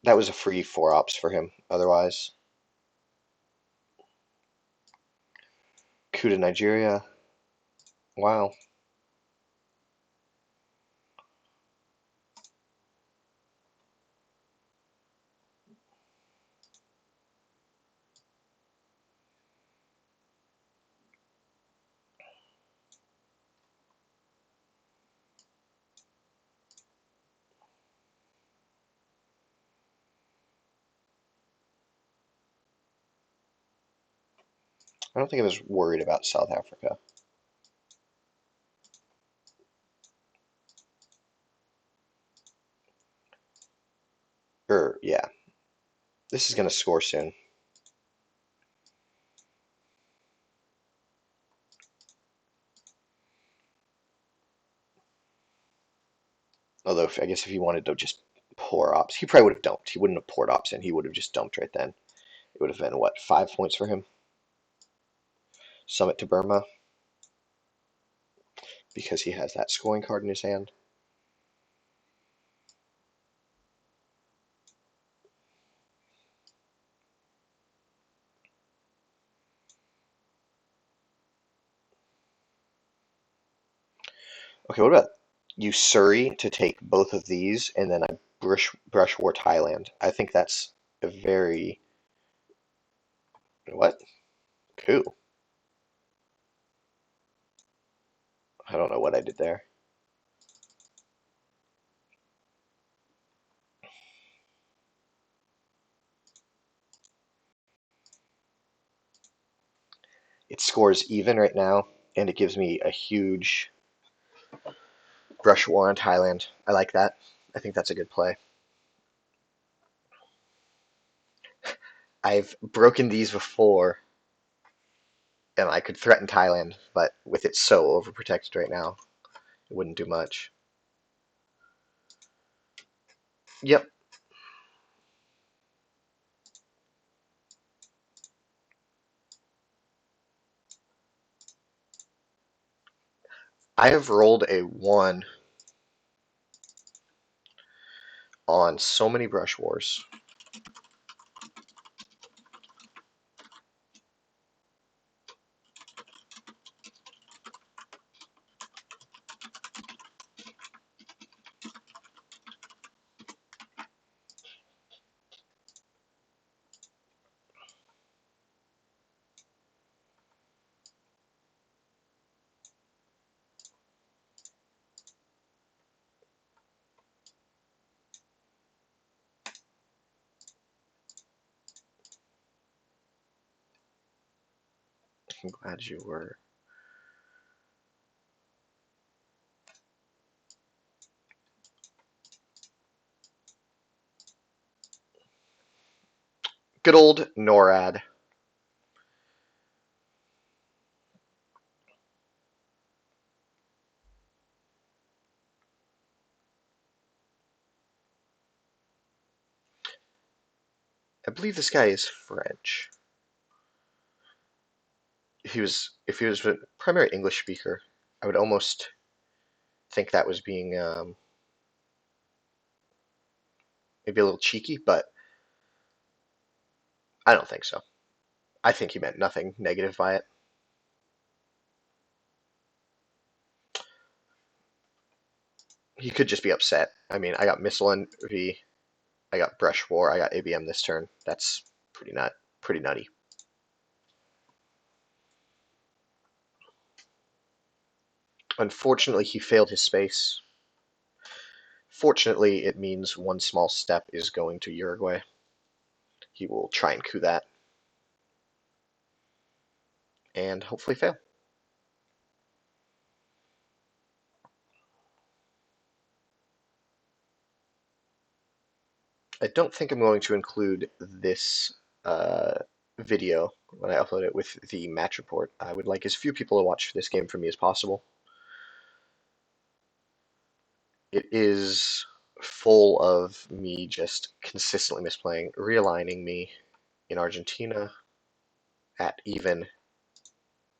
that was a free 4 ops for him otherwise. Coup to Nigeria. Wow. I don't think I was worried about South Africa. This is going to score soon. Although, I guess if he wanted to just pour ops, he probably would have dumped. He wouldn't have poured ops in. He would have just dumped right then. It would have been, what, 5 points for him? Summit to Burma, because he has that scoring card in his hand. Okay, what about Usuri to take both of these, and then I brush war Thailand? I think that's a very... What? Cool. I don't know what I did there. It scores even right now, and it gives me a huge brush war on Thailand. I like that. I think that's a good play. I've broken these before, and I could threaten Thailand, but with it so overprotected right now, it wouldn't do much. Yep. I have rolled a 1 on so many brush wars. I'm glad you were. Good old NORAD. I believe this guy is French. If he was a primary English speaker, I would almost think that was being maybe a little cheeky, but I don't think so. I think he meant nothing negative by it. He could just be upset. I mean, I got Missile Envy, I got Brush War, I got ABM this turn. That's pretty nutty. Unfortunately, he failed his space. Fortunately, it means one small step is going to Uruguay. He will try and coup that, and hopefully fail. I don't think I'm going to include this video when I upload it with the match report. I would like as few people to watch this game from me as possible. It is full of me just consistently misplaying, realigning me in Argentina at even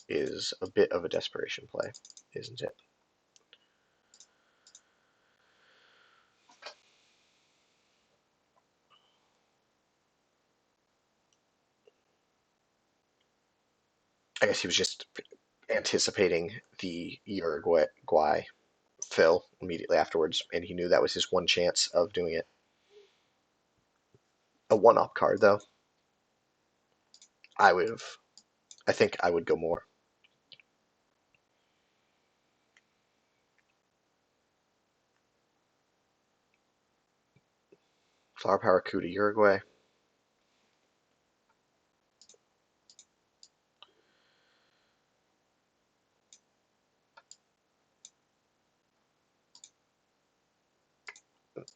is a bit of a desperation play, isn't it? I guess he was just anticipating the Uruguay fill immediately afterwards, and he knew that was his one chance of doing it. A one-up card, though. I think I would go more. Flower Power coup to Uruguay.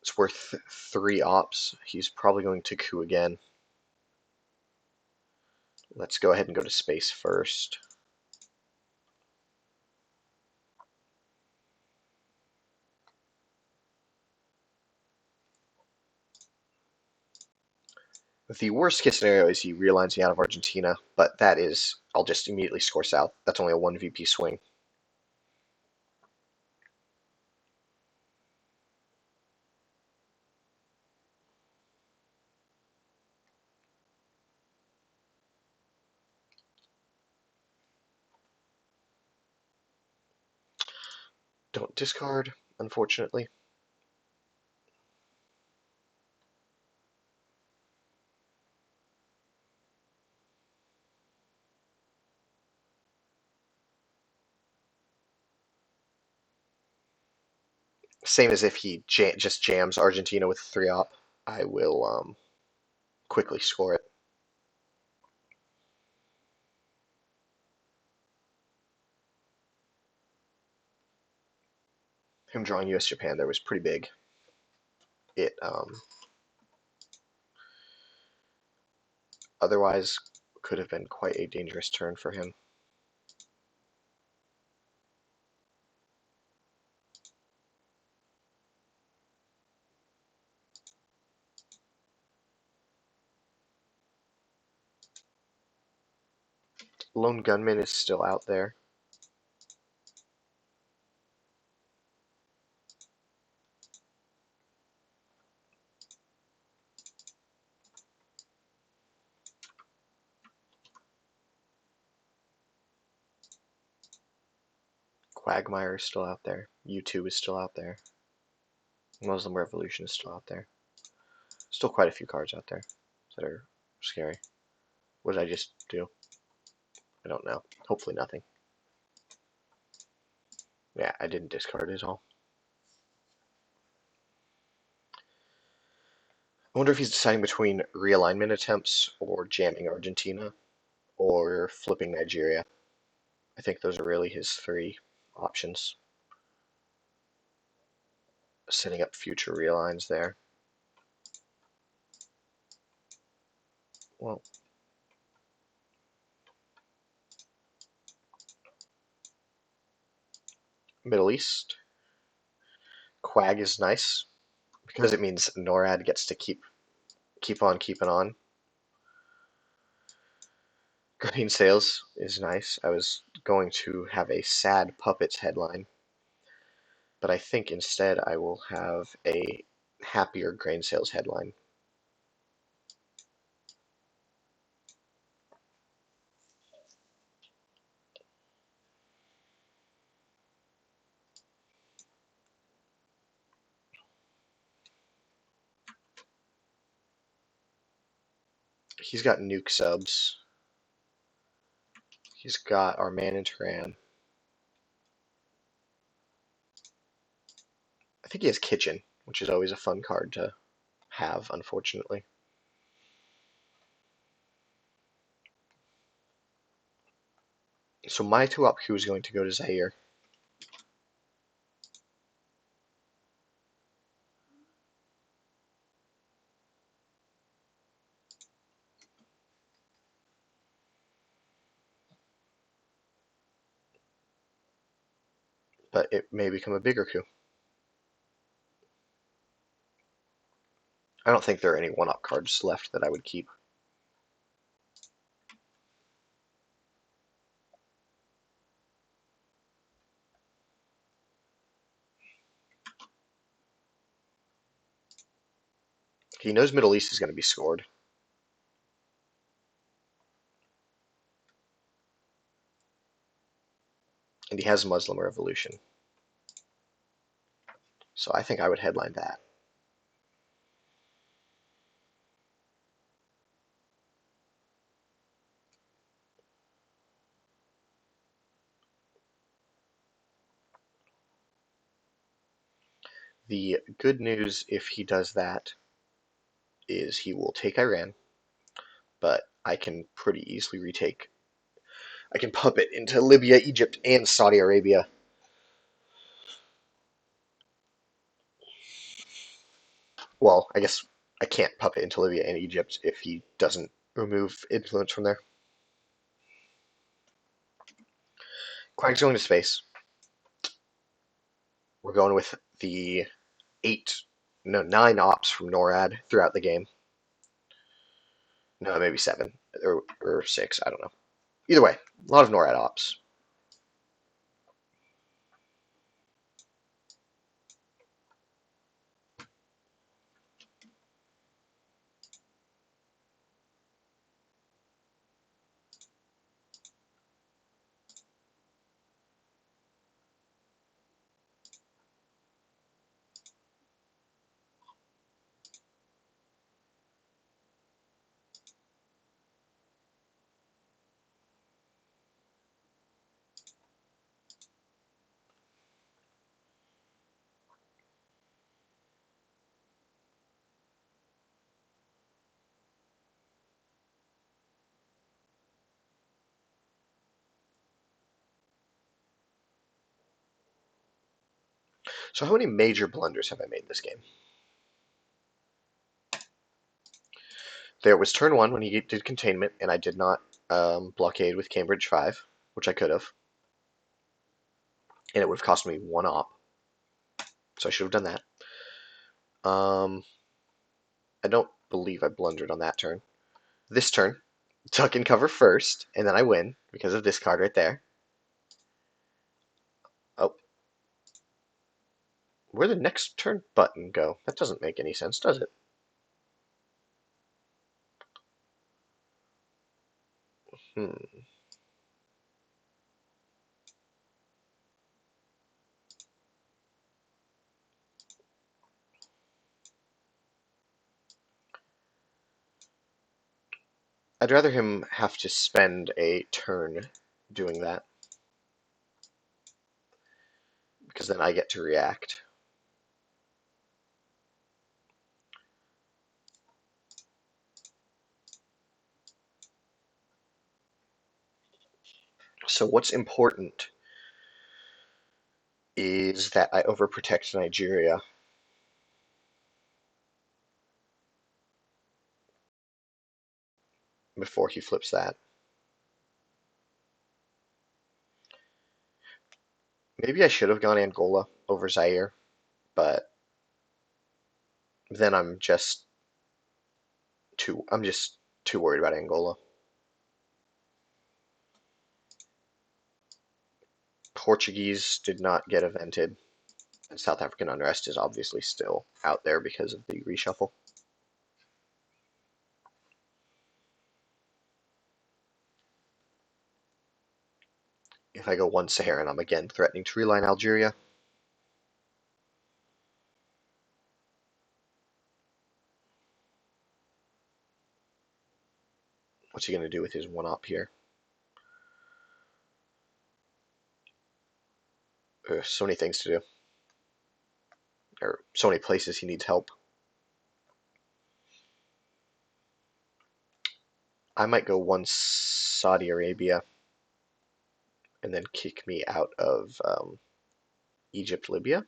It's worth 3 ops. He's probably going to coup again. Let's go ahead and go to space first. The worst case scenario is he realigns me out of Argentina, but that is, I'll just immediately score south. That's only a 1 VP swing. Don't discard, unfortunately. Same as if he just jams Argentina with 3-op. I will quickly score it. Him drawing US Japan there was pretty big. It otherwise could have been quite a dangerous turn for him. Lone Gunman is still out there. Quagmire is still out there. U2 is still out there. Muslim Revolution is still out there. Still quite a few cards out there that are scary. What did I just do? I don't know. Hopefully nothing. Yeah, I didn't discard it all. I wonder if he's deciding between realignment attempts or jamming Argentina or flipping Nigeria. I think those are really his three options. Setting up future realigns there. Well, Middle East. Quag is nice because it means NORAD gets to keep on keeping on. Green Sales is nice. I was going to have a sad puppets headline, but I think instead I will have a happier grain sales headline. He's got nuke subs. He's got our man in Tehran. I think he has Kitchen, which is always a fun card to have, unfortunately. So my 2-op coup is going to go to Zaire. But it may become a bigger coup. I don't think there are any 1-op cards left that I would keep. He knows Middle East is going to be scored. And he has Muslim Revolution. So I think I would headline that. The good news, if he does that, is he will take Iran, but I can pretty easily retake. I can puppet into Libya, Egypt, and Saudi Arabia. Well, I guess I can't puppet into Libya and Egypt if he doesn't remove influence from there. Quack's going to space. We're going with the nine ops from NORAD throughout the game. No, maybe seven or six. I don't know. Either way, a lot of NORAD ops. So how many major blunders have I made this game? There was turn one when he did containment, and I did not blockade with Cambridge 5, which I could have, and it would have cost me one op, so I should have done that. I don't believe I blundered on that turn. This turn, tuck and cover first, and then I win because of this card right there. Oh, where'd the next turn button go? That doesn't make any sense, does it? Hmm. I'd rather him have to spend a turn doing that, because then I get to react. So what's important is that I overprotect Nigeria. Before he flips that. Maybe I should have gone Angola over Zaire, but then I'm just too worried about Angola. Portuguese did not get evented, and South African unrest is obviously still out there because of the reshuffle. If I go one Saharan, I'm again threatening to reline Algeria. What's he going to do with his one op here? So many things to do. Or so many places he needs help. I might go one Saudi Arabia and then kick me out of Egypt, Libya.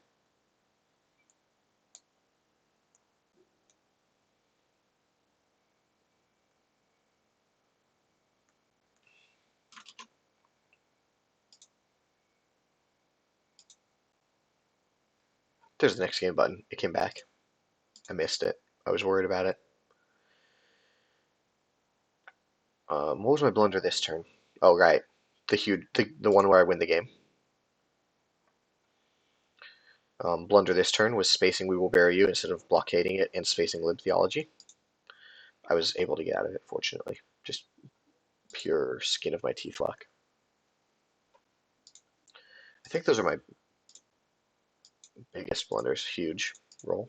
There's the next game button. It came back. I missed it. I was worried about it. What was my blunder this turn? Oh, right. The one where I win the game. Blunder this turn was spacing We Will Bury You instead of blockading it and spacing Lib Theology. I was able to get out of it, fortunately. Just pure skin of my teeth luck. I think those are my biggest blunders. Huge roll.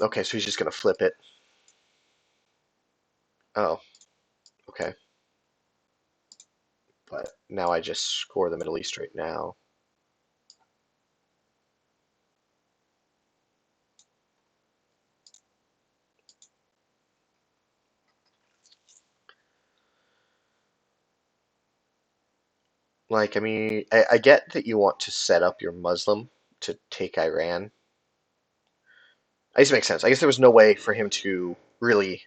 Okay, so he's just going to flip it. Oh, okay. But now I just score the Middle East right now. Like, I mean, I get that you want to set up your Muslim to take Iran. I guess it makes sense. I guess there was no way for him to really.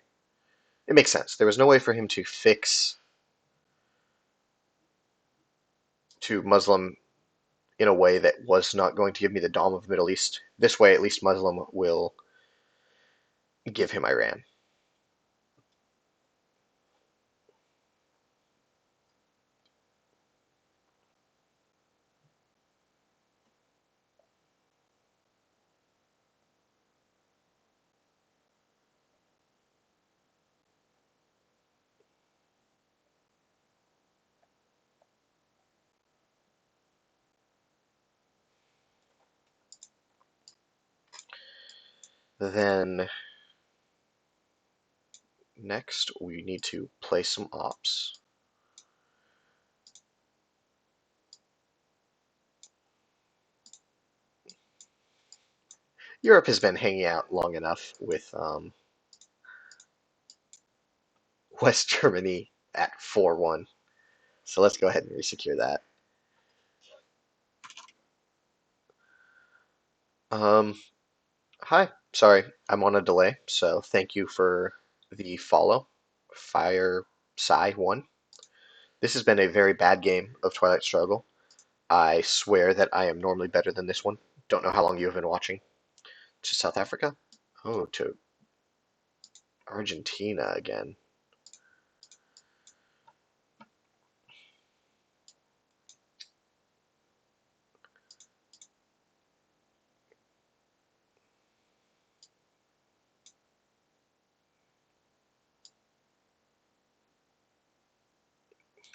It makes sense. There was no way for him to fix to Muslim in a way that was not going to give me the Dom of Middle East. This way, at least Muslim will give him Iran. Then next we need to play some ops. Europe has been hanging out long enough with West Germany at 4-1. So let's go ahead and resecure that. Hi. Sorry, I'm on a delay, so thank you for the follow. Fire Psy 1. This has been a very bad game of Twilight Struggle. I swear that I am normally better than this one. Don't know how long you have been watching. To South Africa? Oh, to Argentina again.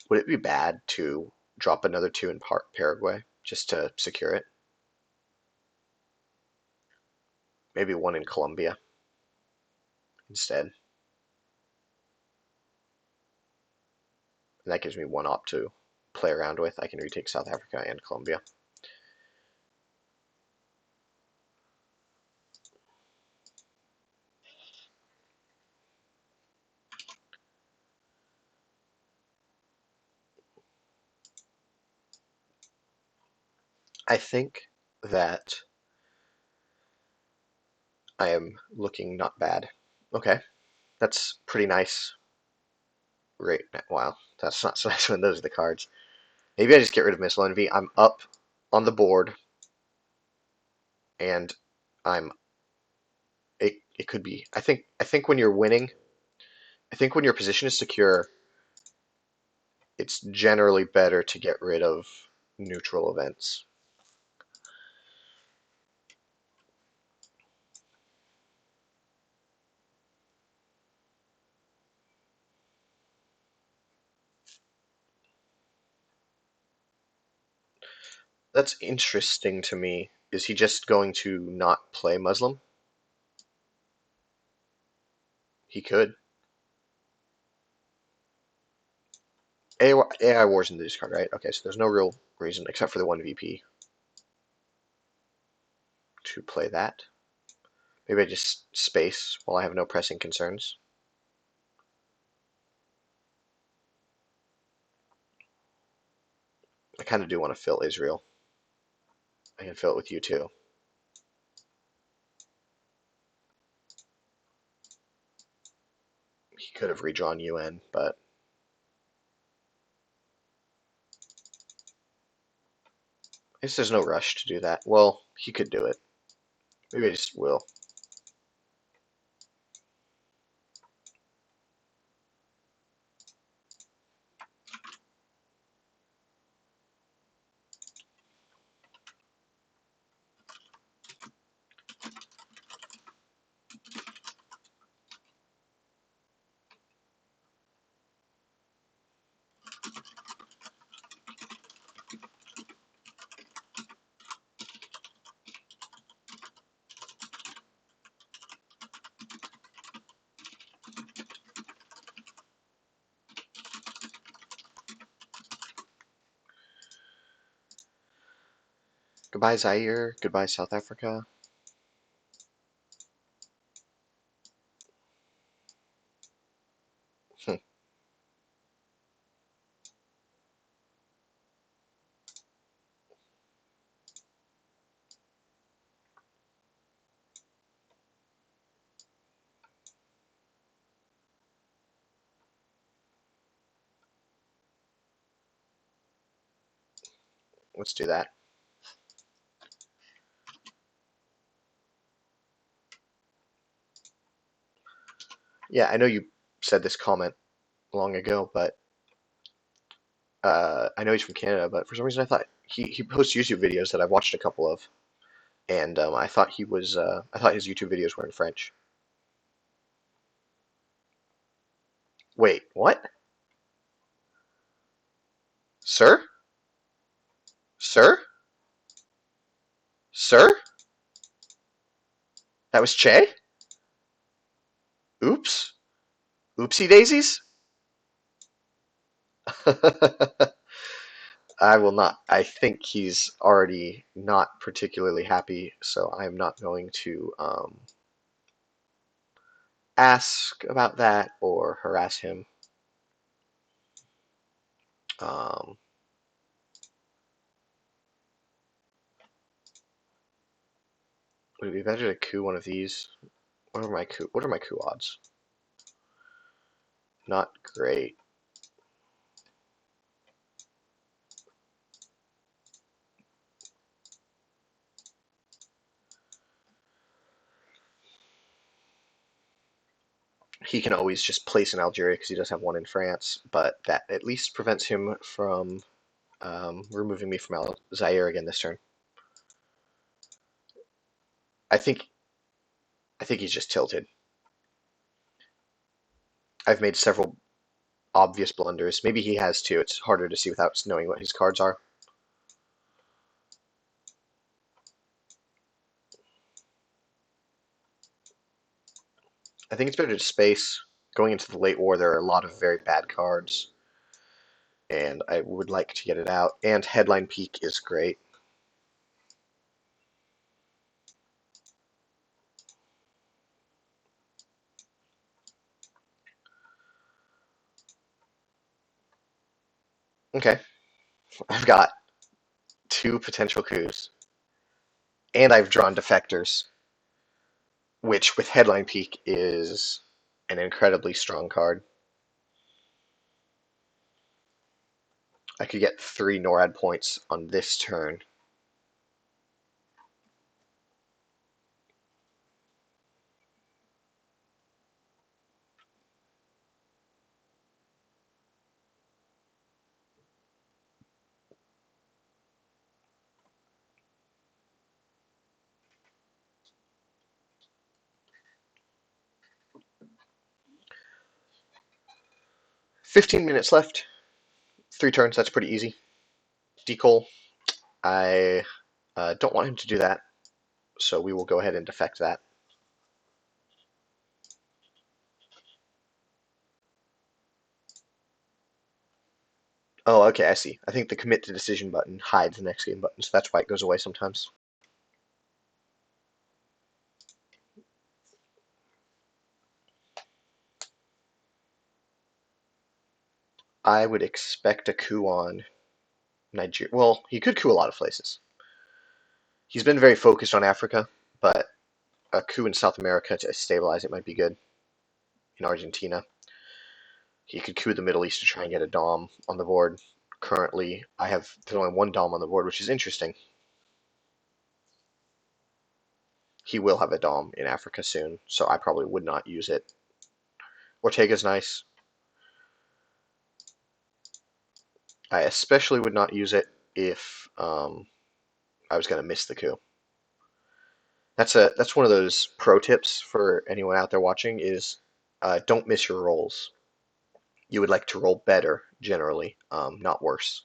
Would it be bad to drop another two in Paraguay just to secure it? Maybe one in Colombia instead. And that gives me one op to play around with. I can retake South Africa and Colombia. I think that I am looking not bad. Okay, that's pretty nice. Right, wow, that's not so nice when those are the cards. Maybe I just get rid of Missile Envy. I'm up on the board, and I'm. It could be. I think when you're winning, I think when your position is secure, it's generally better to get rid of neutral events. That's interesting to me. Is he just going to not play Muslim? He could. AI War's in the discard, right? Okay, so there's no real reason except for the 1 VP to play that. Maybe I just space while I have no pressing concerns. I kind of do want to fill Israel. I can fill it with you too. He could have redrawn UN, but I guess there's no rush to do that. Well, he could do it. Maybe I just will. Goodbye, Zaire. Goodbye, South Africa. Let's do that. Yeah, I know you said this comment long ago, but I know he's from Canada, but for some reason I thought he posts YouTube videos that I've watched a couple of, and I thought I thought his YouTube videos were in French. Wait, what? Sir? Sir? Sir? That was Che? Oops. Oopsie daisies? I will not. I think he's already not particularly happy, so I'm not going to ask about that or harass him. Um, would it be better to coup one of these? What are my coup odds? Not great. He can always just place in Algeria because he does have one in France, but that at least prevents him from removing me from Zaire again this turn. I think I think he's just tilted. I've made several obvious blunders. Maybe he has too. It's harder to see without knowing what his cards are. I think it's better to space. Going into the late war, there are a lot of very bad cards, and I would like to get it out. And Headline Peak is great. Okay, I've got two potential coups, and I've drawn defectors, which with Headline Peak is an incredibly strong card. I could get 3 NORAD points on this turn. $15 left. 3 turns, that's pretty easy. Decol, I don't want him to do that, so we will go ahead and defect that. Oh, okay, I see. I think the commit to decision button hides the next game button, so that's why it goes away sometimes. I would expect a coup on Nigeria. Well, he could coup a lot of places. He's been very focused on Africa, but a coup in South America to stabilize it might be good. In Argentina, he could coup the Middle East to try and get a Dom on the board. Currently, there's only one Dom on the board, which is interesting. He will have a Dom in Africa soon, so I probably would not use it. Ortega's nice. I especially would not use it if I was going to miss the coup. That's one of those pro tips for anyone out there watching is don't miss your rolls. You would like to roll better generally, not worse.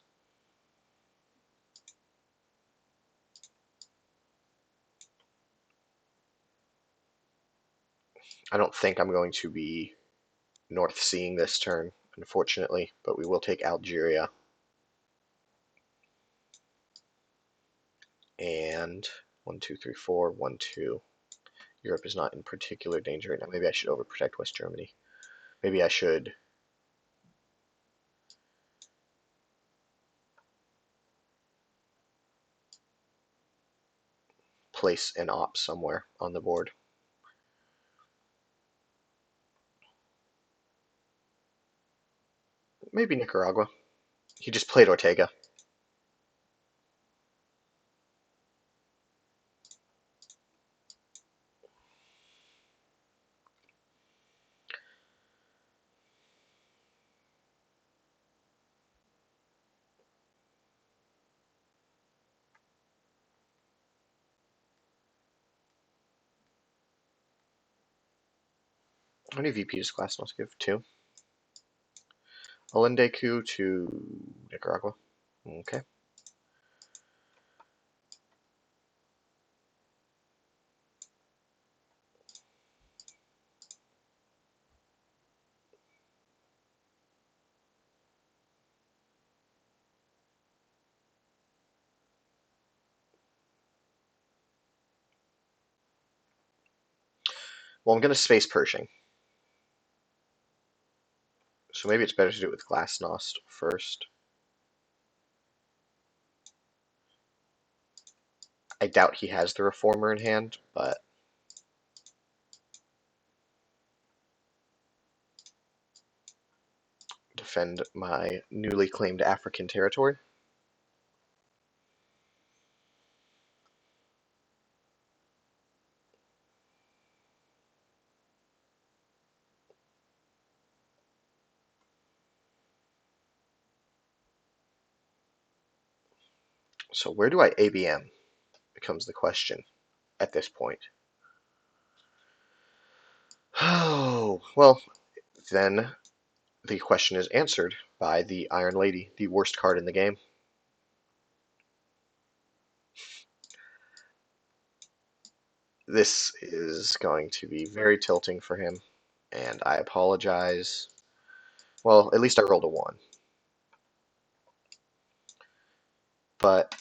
I don't think I'm going to be North Seeing this turn, unfortunately, but we will take Algeria. And 1, 2, 3, 4, 1, 2. Europe is not in particular danger right now. Maybe I should overprotect West Germany. Maybe I should place an op somewhere on the board. Maybe Nicaragua. He just played Ortega. How many VPs does Glasnost give? 2. Alendeku to Nicaragua. Okay. Well, I'm going to space Pershing. So maybe it's better to do it with Glasnost first. I doubt he has the Reformer in hand, but defend my newly claimed African territory. So where do I ABM becomes the question at this point. Oh, well, then the question is answered by the Iron Lady, the worst card in the game. This is going to be very tilting for him, and I apologize. Well, at least I rolled a 1. But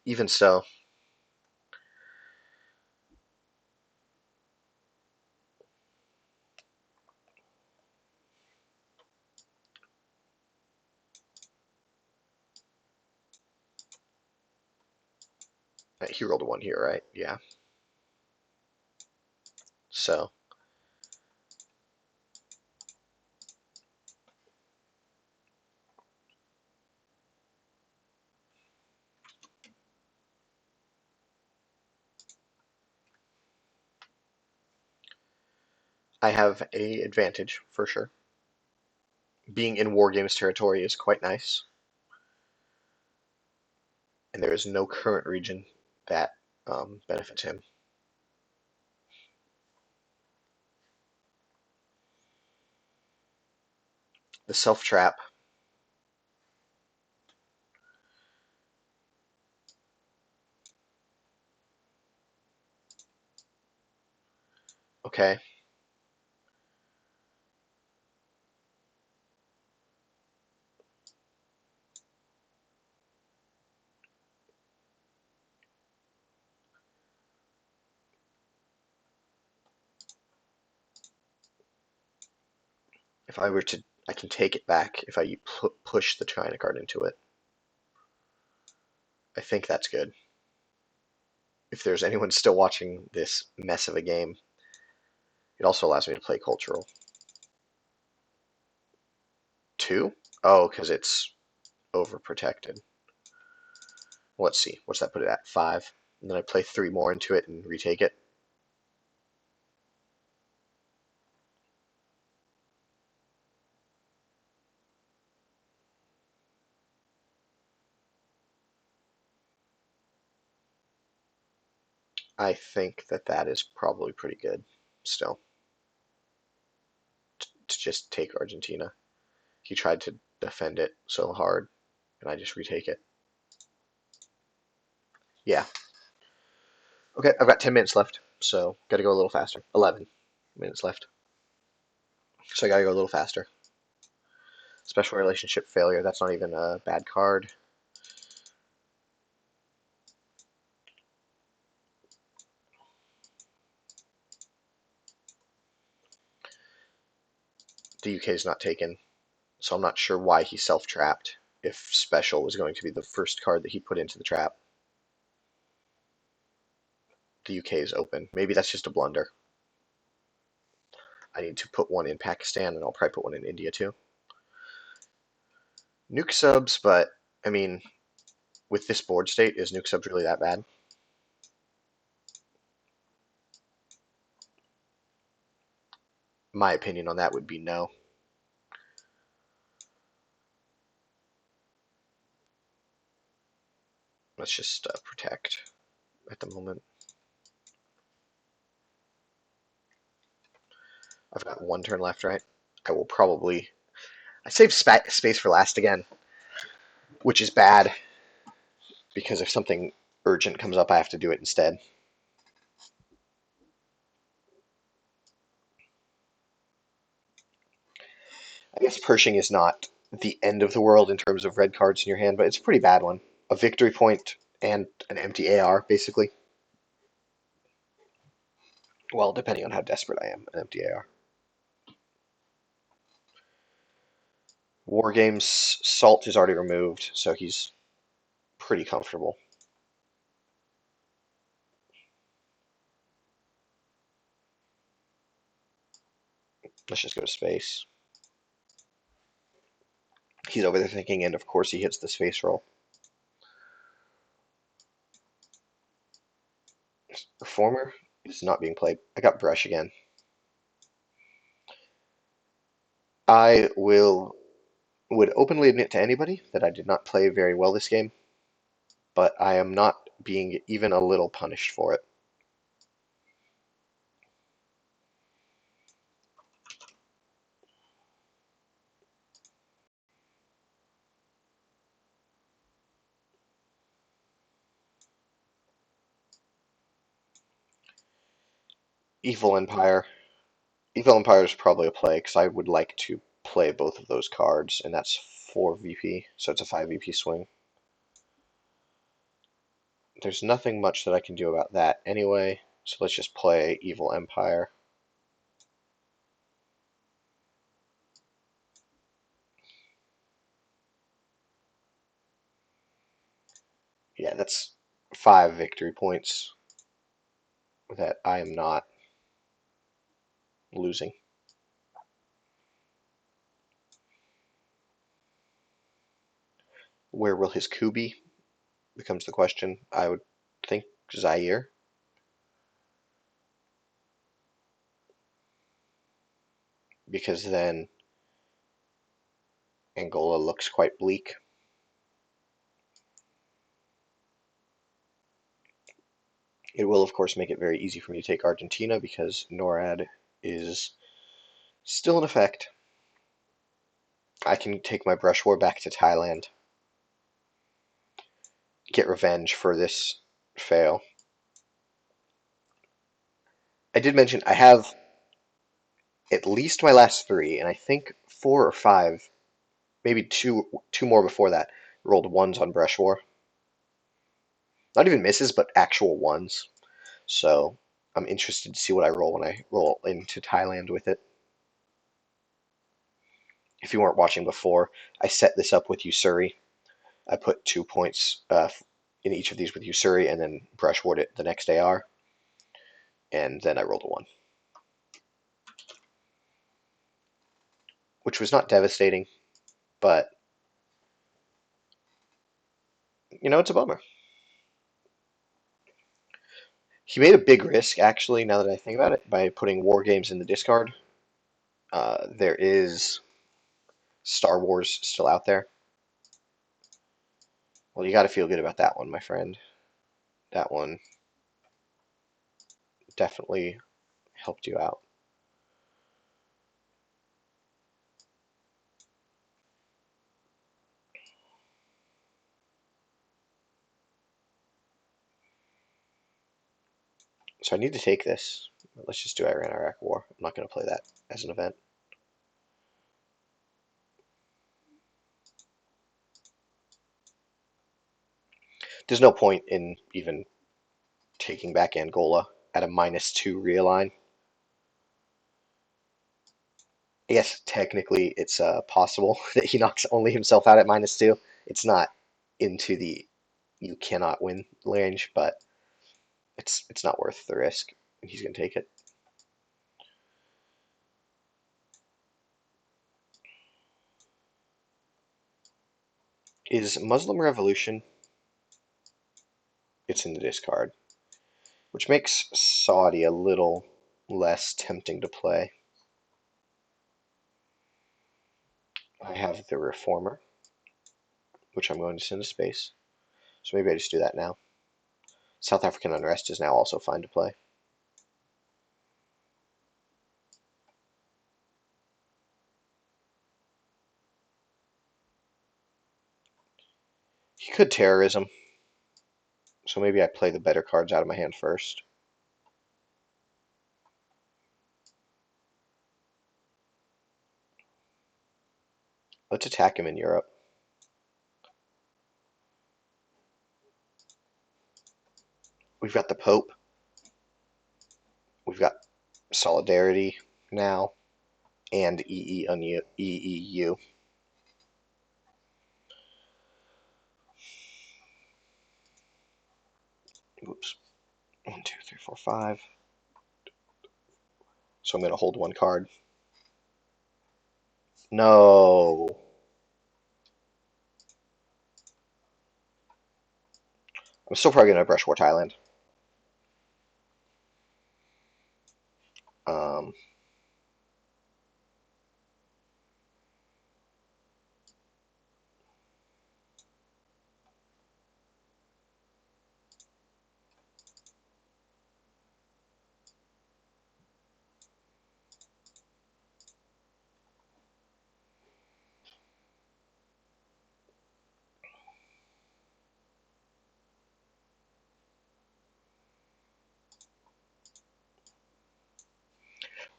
even so, he rolled a 1 here, right? Yeah. So I have a advantage for sure. Being in War Games territory is quite nice, and there is no current region that benefits him. The self trap. Okay. If I were to, I can take it back if I push the China card into it. I think that's good. If there's anyone still watching this mess of a game, it also allows me to play cultural. 2? Oh, because it's overprotected. Let's see. What's that put it at? 5. And then I play 3 more into it and retake it. I think that that is probably pretty good still to just take Argentina. He tried to defend it so hard, and I just retake it. Yeah. Okay, I've got 10 minutes left, so got to go a little faster. 11 minutes left, so I got to go a little faster. Special relationship failure, that's not even a bad card. The UK is not taken, so I'm not sure why he self-trapped if special was going to be the first card that he put into the trap. The UK is open. Maybe that's just a blunder. I need to put one in Pakistan, and I'll probably put one in India too. Nuke subs, but I mean, with this board state, is nuke subs really that bad? My opinion on that would be no. Let's just protect at the moment. I've got one turn left, right? I will probably... I saved space for last again, which is bad, because if something urgent comes up, I have to do it instead. I guess Pershing is not the end of the world in terms of red cards in your hand, but it's a pretty bad one. A victory point and an empty AR, basically. Well, depending on how desperate I am, an empty AR. War Games Salt is already removed, so he's pretty comfortable. Let's just go to space. He's over there thinking, and of course he hits the space roll. Reformer is not being played. I got Brush again. I would openly admit to anybody that I did not play very well this game, but I am not being even a little punished for it. Evil Empire. Evil Empire is probably a play because I would like to play both of those cards, and that's 4 VP, so it's a 5 VP swing. There's nothing much that I can do about that anyway, so let's just play Evil Empire. Yeah, that's 5 victory points that I am not losing. Where will his coup be? Becomes the question. I would think Zaire. Because then Angola looks quite bleak. It will, of course, make it very easy for me to take Argentina because NORAD is still in effect. I can take my brush war back to Thailand, get revenge for this fail. I did mention I have at least my last 3, and I think 4 or 5, maybe two more before that, rolled 1s on brush war. Not even misses, but actual 1s. So I'm interested to see what I roll when I roll into Thailand with it. If you weren't watching before, I set this up with Usuri. I put 2 points in each of these with Usuri, and then brush ward it the next AR, and then I rolled a 1, which was not devastating, but it's a bummer. He made a big risk, actually, now that I think about it, by putting War Games in the discard. There is Star Wars still out there. Well, you got to feel good about that one, my friend. That one definitely helped you out. So I need to take this. Let's just do Iran-Iraq War. I'm not going to play that as an event. There's no point in even taking back Angola at a -2 realign. I guess technically it's possible that he knocks only himself out at -2. It's not into the you cannot win range, but it's not worth the risk. He's going to take it. Is Muslim Revolution? It's in the discard, which makes Saudi a little less tempting to play. I have the Reformer, which I'm going to send to space. So maybe I just do that now. South African Unrest is now also fine to play. He could terrorism, so maybe I play the better cards out of my hand first. Let's attack him in Europe. We've got the Pope. We've got Solidarity now, and EEU. Oops. 1, 2, 3, 4, 5. So I'm going to hold one card. No. I'm still probably going to brush War Thailand. Um,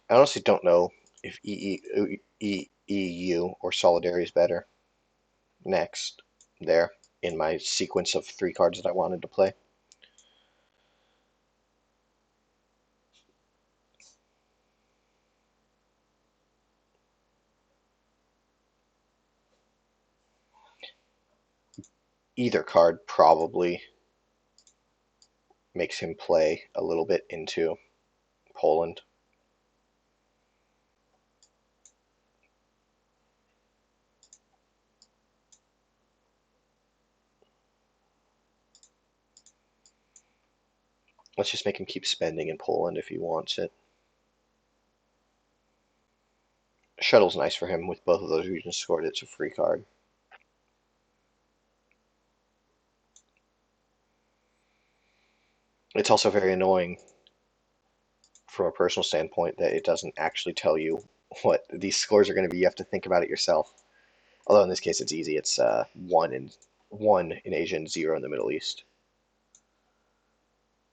I honestly don't know if EEU or Solidarity is better next there in my sequence of 3 cards that I wanted to play. Either card probably makes him play a little bit into Poland. Let's just make him keep spending in Poland if he wants it. Shuttle's nice for him. With both of those regions scored, it's a free card. It's also very annoying from a personal standpoint that it doesn't actually tell you what these scores are going to be. You have to think about it yourself. Although in this case it's easy. It's 1 in Asia and 0 in the Middle East.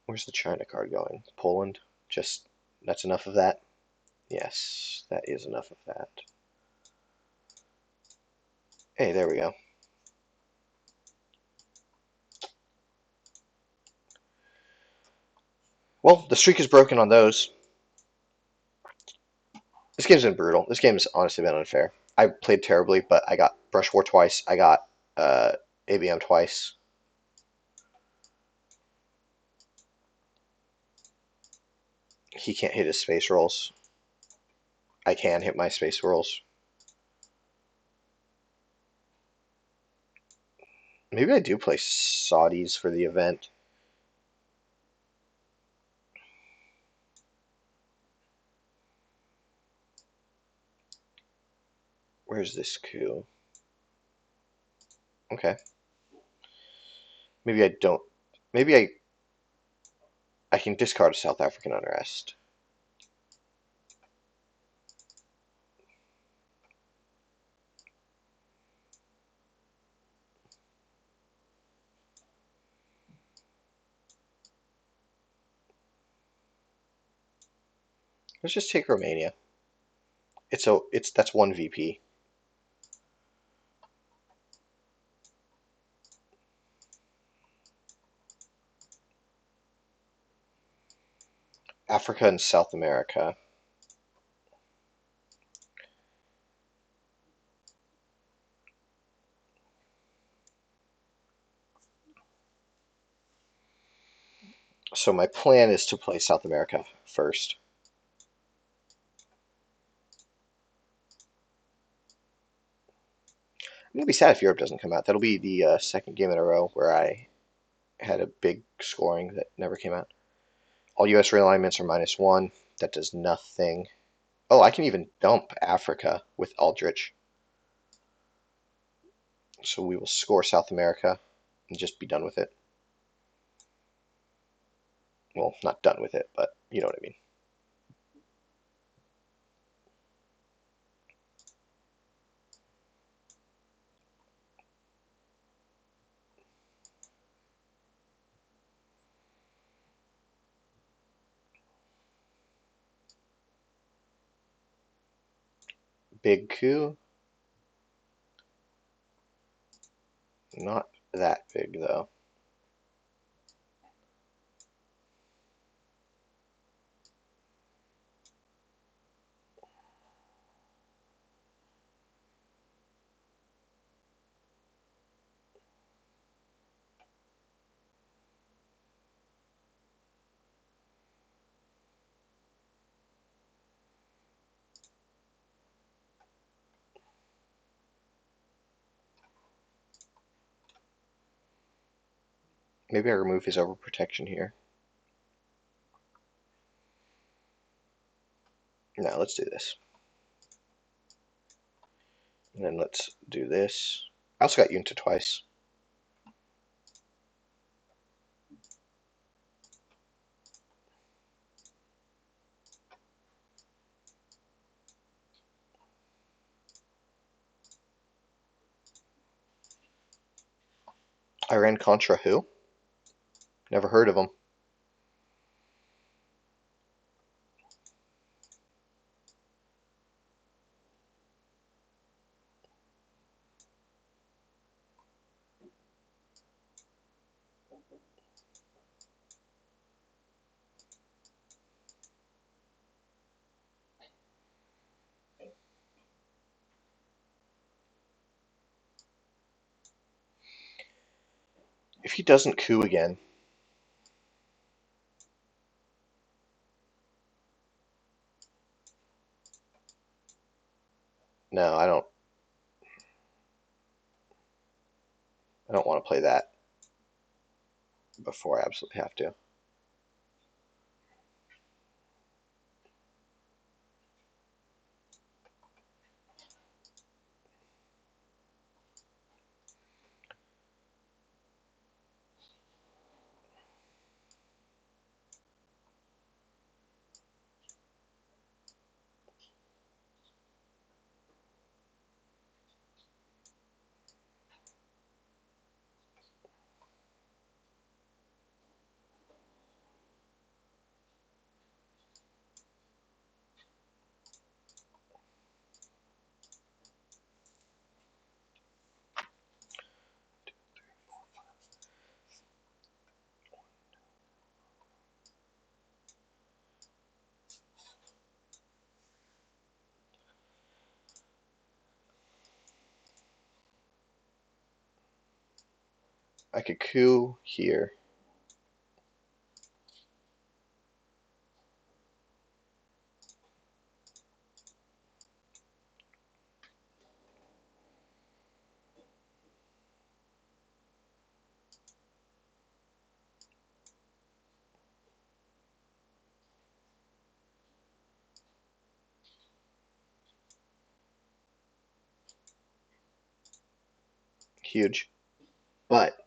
Where's the China card going? Poland? Just, that's enough of that? Yes, that is enough of that. Hey, there we go. Well, the streak is broken on those. This game's been brutal. This game has honestly been unfair. I played terribly, but I got Brush War twice. I got ABM twice. He can't hit his space rolls. I can hit my space rolls. Maybe I do play Saudis for the event. Where's this coup? Okay. Maybe I don't. Maybe I can discard a South African unrest. Let's just take Romania. That's 1 VP. Africa and South America. So my plan is to play South America first. I'm gonna be sad if Europe doesn't come out. That'll be the second game in a row where I had a big scoring that never came out. All U.S. realignments are -1. That does nothing. Oh, I can even dump Africa with Aldrich. So we will score South America and just be done with it. Well, not done with it, but you know what I mean. big coup. Not that big, though. Maybe I remove his overprotection here. No, let's do this. And then let's do this. I also got Yunta twice. I ran Contra who? Never heard of him. If he doesn't coup again, no, I don't want to play that before I absolutely have to. I could coup here. Huge. But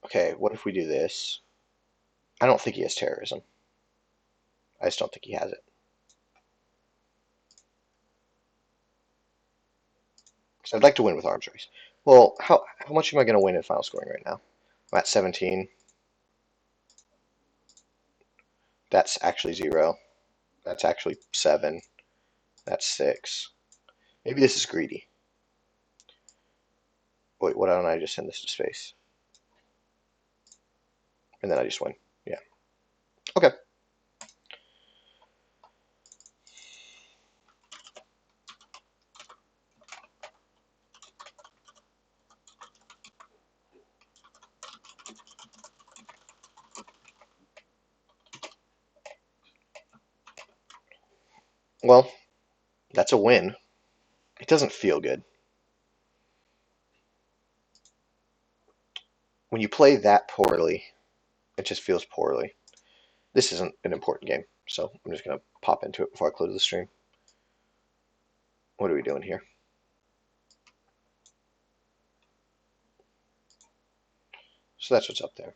okay, what if we do this? I don't think he has terrorism. I just don't think he has it. So I'd like to win with arms race. Well, how much am I going to win in final scoring right now? I'm at 17. That's actually 0. That's actually 7. That's 6. Maybe this is greedy. Wait, why don't I just send this to space? And then I just win. Yeah. Okay. Well, that's a win. It doesn't feel good. When you play that poorly, it just feels poorly. This isn't an important game, so I'm just going to pop into it before I close the stream. What are we doing here? So that's what's up there.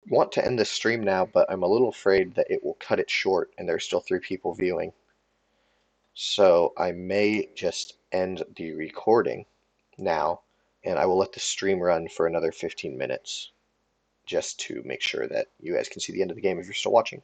want to end this stream now, but I'm a little afraid that it will cut it short and there's still 3 people viewing. So I may just end the recording now, and I will let the stream run for another 15 minutes just to make sure that you guys can see the end of the game if you're still watching.